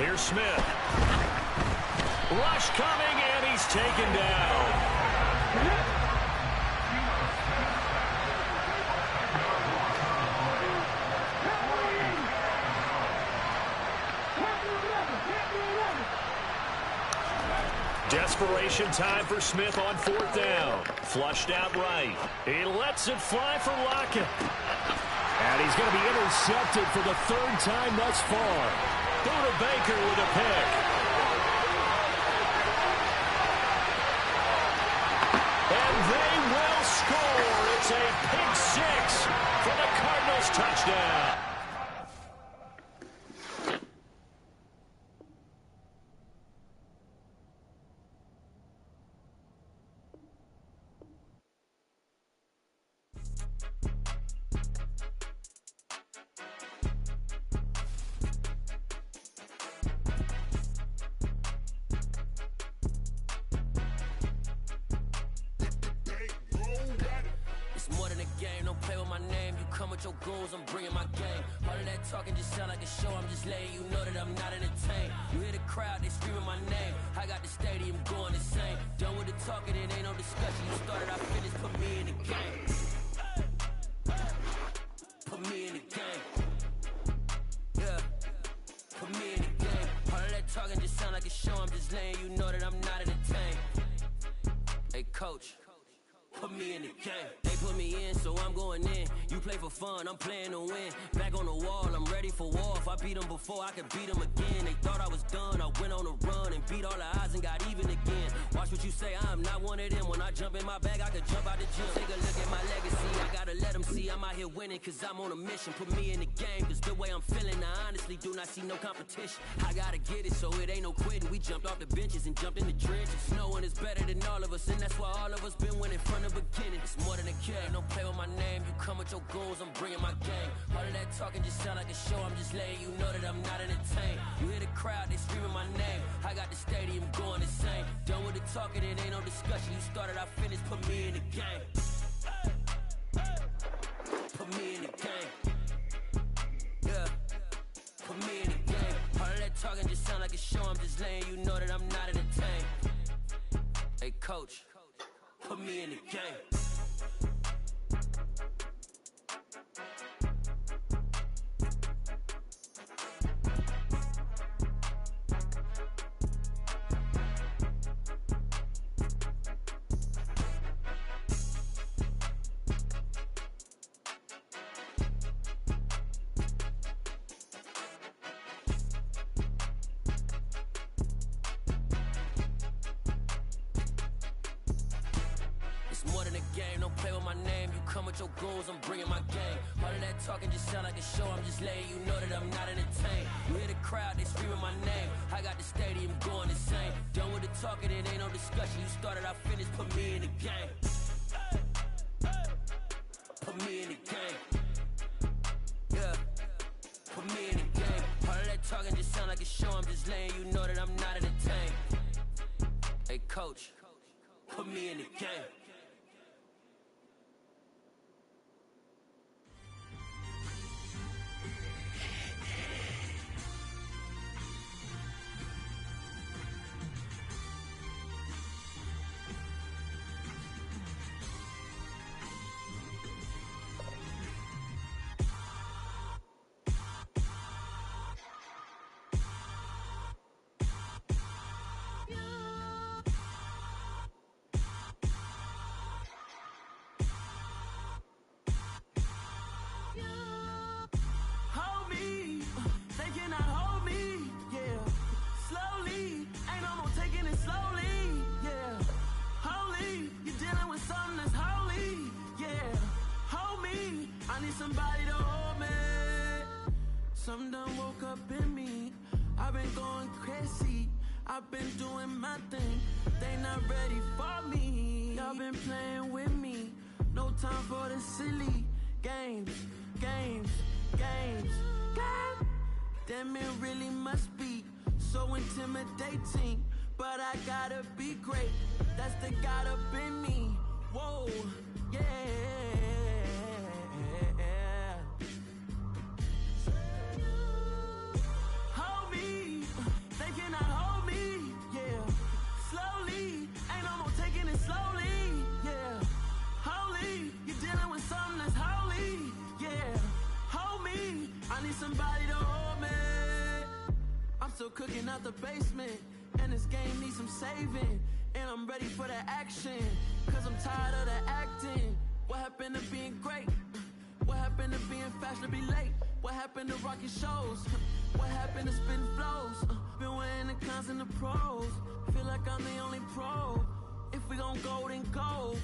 Here's Smith. Rush coming, and he's taken down. Desperation time for Smith on 4th down. Flushed out right. He lets it fly for Lockett. And he's going to be intercepted for the 3rd time thus far. Buda Baker with a pick. And they will score. It's a pick 6 for the Cardinals touchdown. Your goals, I'm bringing my game. All of that talking just sound like a show. I'm just letting you know that I'm not entertained. You hear the crowd, they screaming my name. I got the stadium going insane. Done with the talking, it ain't no discussion. You started, I finished, put me in the game. Put me in the game. Yeah. Put me in the game. All of that talking just sound like a show. I'm just letting you know that I'm not entertained. Hey, coach. Put me in the game. They put me in, so I'm going in. You play for fun, I'm playing to win. Back on the wall, I'm ready for war. If I beat them before, I can beat them again. They thought I was done, I went on a run and beat all the odds and got even again. Watch what you say, I'm not one of them. When I jump in my bag, I could jump out the gym. Take a look at my legacy, I gotta let them see I'm out here winning, cause I'm on a mission. Put me in the game, cause the way I'm feeling, I honestly do not see no competition. I gotta get it, so it ain't no quitting. We jumped off the benches and jumped in the trenches. No one is better than all of us, and that's why all of us been winning from the beginning. It's more than a game, don't play with my name. You come with your goals, I'm bringing my game. All of that talking just sound like a show. I'm just letting you know that I'm not entertained. You hear the crowd, they screaming my name. I got the stadium going insane. Done with the talking, it ain't no discussion. You started, I finished, put me in the game. Put me in the game. Yeah. Put me in the game. All of that talking just sound like a show. I'm just letting you know that I'm not entertained. Hey, coach. Put me in the game. More than a game, don't play with my name. You come with your goals, I'm bringing my game. All of that talking just sound like a show. I'm just letting you know that I'm not entertained. You hear the crowd, they screaming my name. I got the stadium going insane. Done with the talking, it ain't no discussion. You started, I finished, put me in the game. Put me in the game. Yeah. Put me in the game. All of that talking just sound like a show. I'm just letting you know that I'm not entertained. Hey, coach. Put me in the game. Somebody to hold me. Some done woke up in me. I've been going crazy. I've been doing my thing. They not ready for me. Y'all been playing with me. No time for the silly games. Damn, it really must be so intimidating. But I gotta be great. That's the God up in me. Whoa, yeah. Hold me, they cannot hold me, yeah. Slowly, ain't no more taking it slowly, yeah. Holy, you're dealing with something that's holy, yeah. Hold me, I need somebody to hold me. I'm still cooking out the basement, and this game needs some saving. And I'm ready for the action, cause I'm tired of the acting. What happened to being great? What happened to being fashionably late? What happened to rocking shows? What happened to spitting flows? Been wearing the cons and the pros. Feel like I'm the only pro. If we gon' go, then go.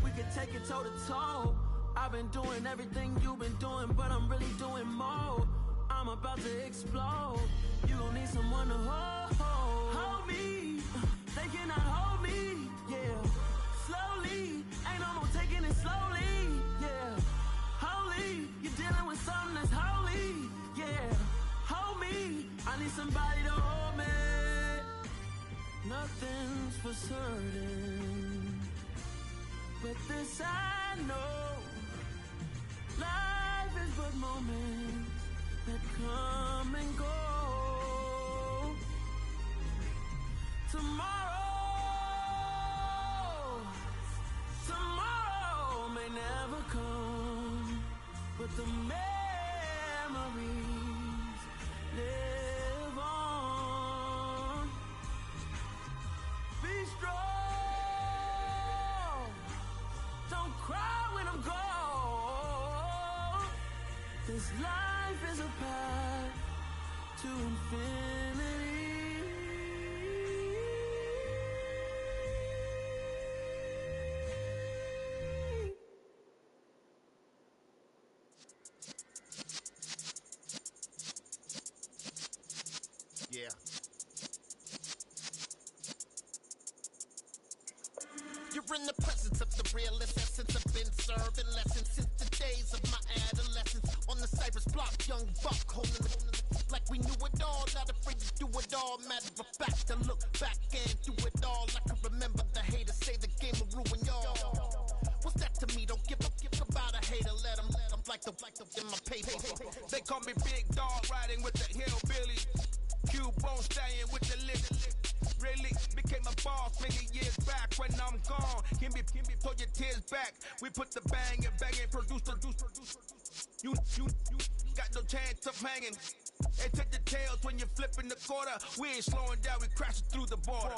We can take it toe to toe. I've been doing everything you've been doing, but I'm really doing more. I'm about to explode. You gon' need someone to hold. Hold me. They cannot hold me. Yeah. Slowly. Ain't no more taking it slowly. Yeah. Holy. You're dealing with something that's holy. Yeah. Hold me. I need somebody to hold me. Nothing's for certain, but this I know. Life is but moments that come and go. Tomorrow may never come, but the memories live on. Be strong, don't cry when I'm gone. This life is a path to infinity. Yeah. You're in the presence of the realest essence. I've been serving lessons since the days of my adolescence. On the Cypress block, young buck holding it like we knew it all. Not afraid to do it all. Matter of fact, to look back and do it all. I can remember the haters say the game will ruin y'all. What's that to me? Don't give a about a hater. Let them like the in my paper. They call me Big Dog, riding with the hillbilly. Q-Bone staying with the lip. Really became a boss many years back. When I'm gone, can be pull your tears back. We put the bang and produce. You got no chance of hanging. And take the tails when you're flipping the quarter. We ain't slowing down, we crashing through the border.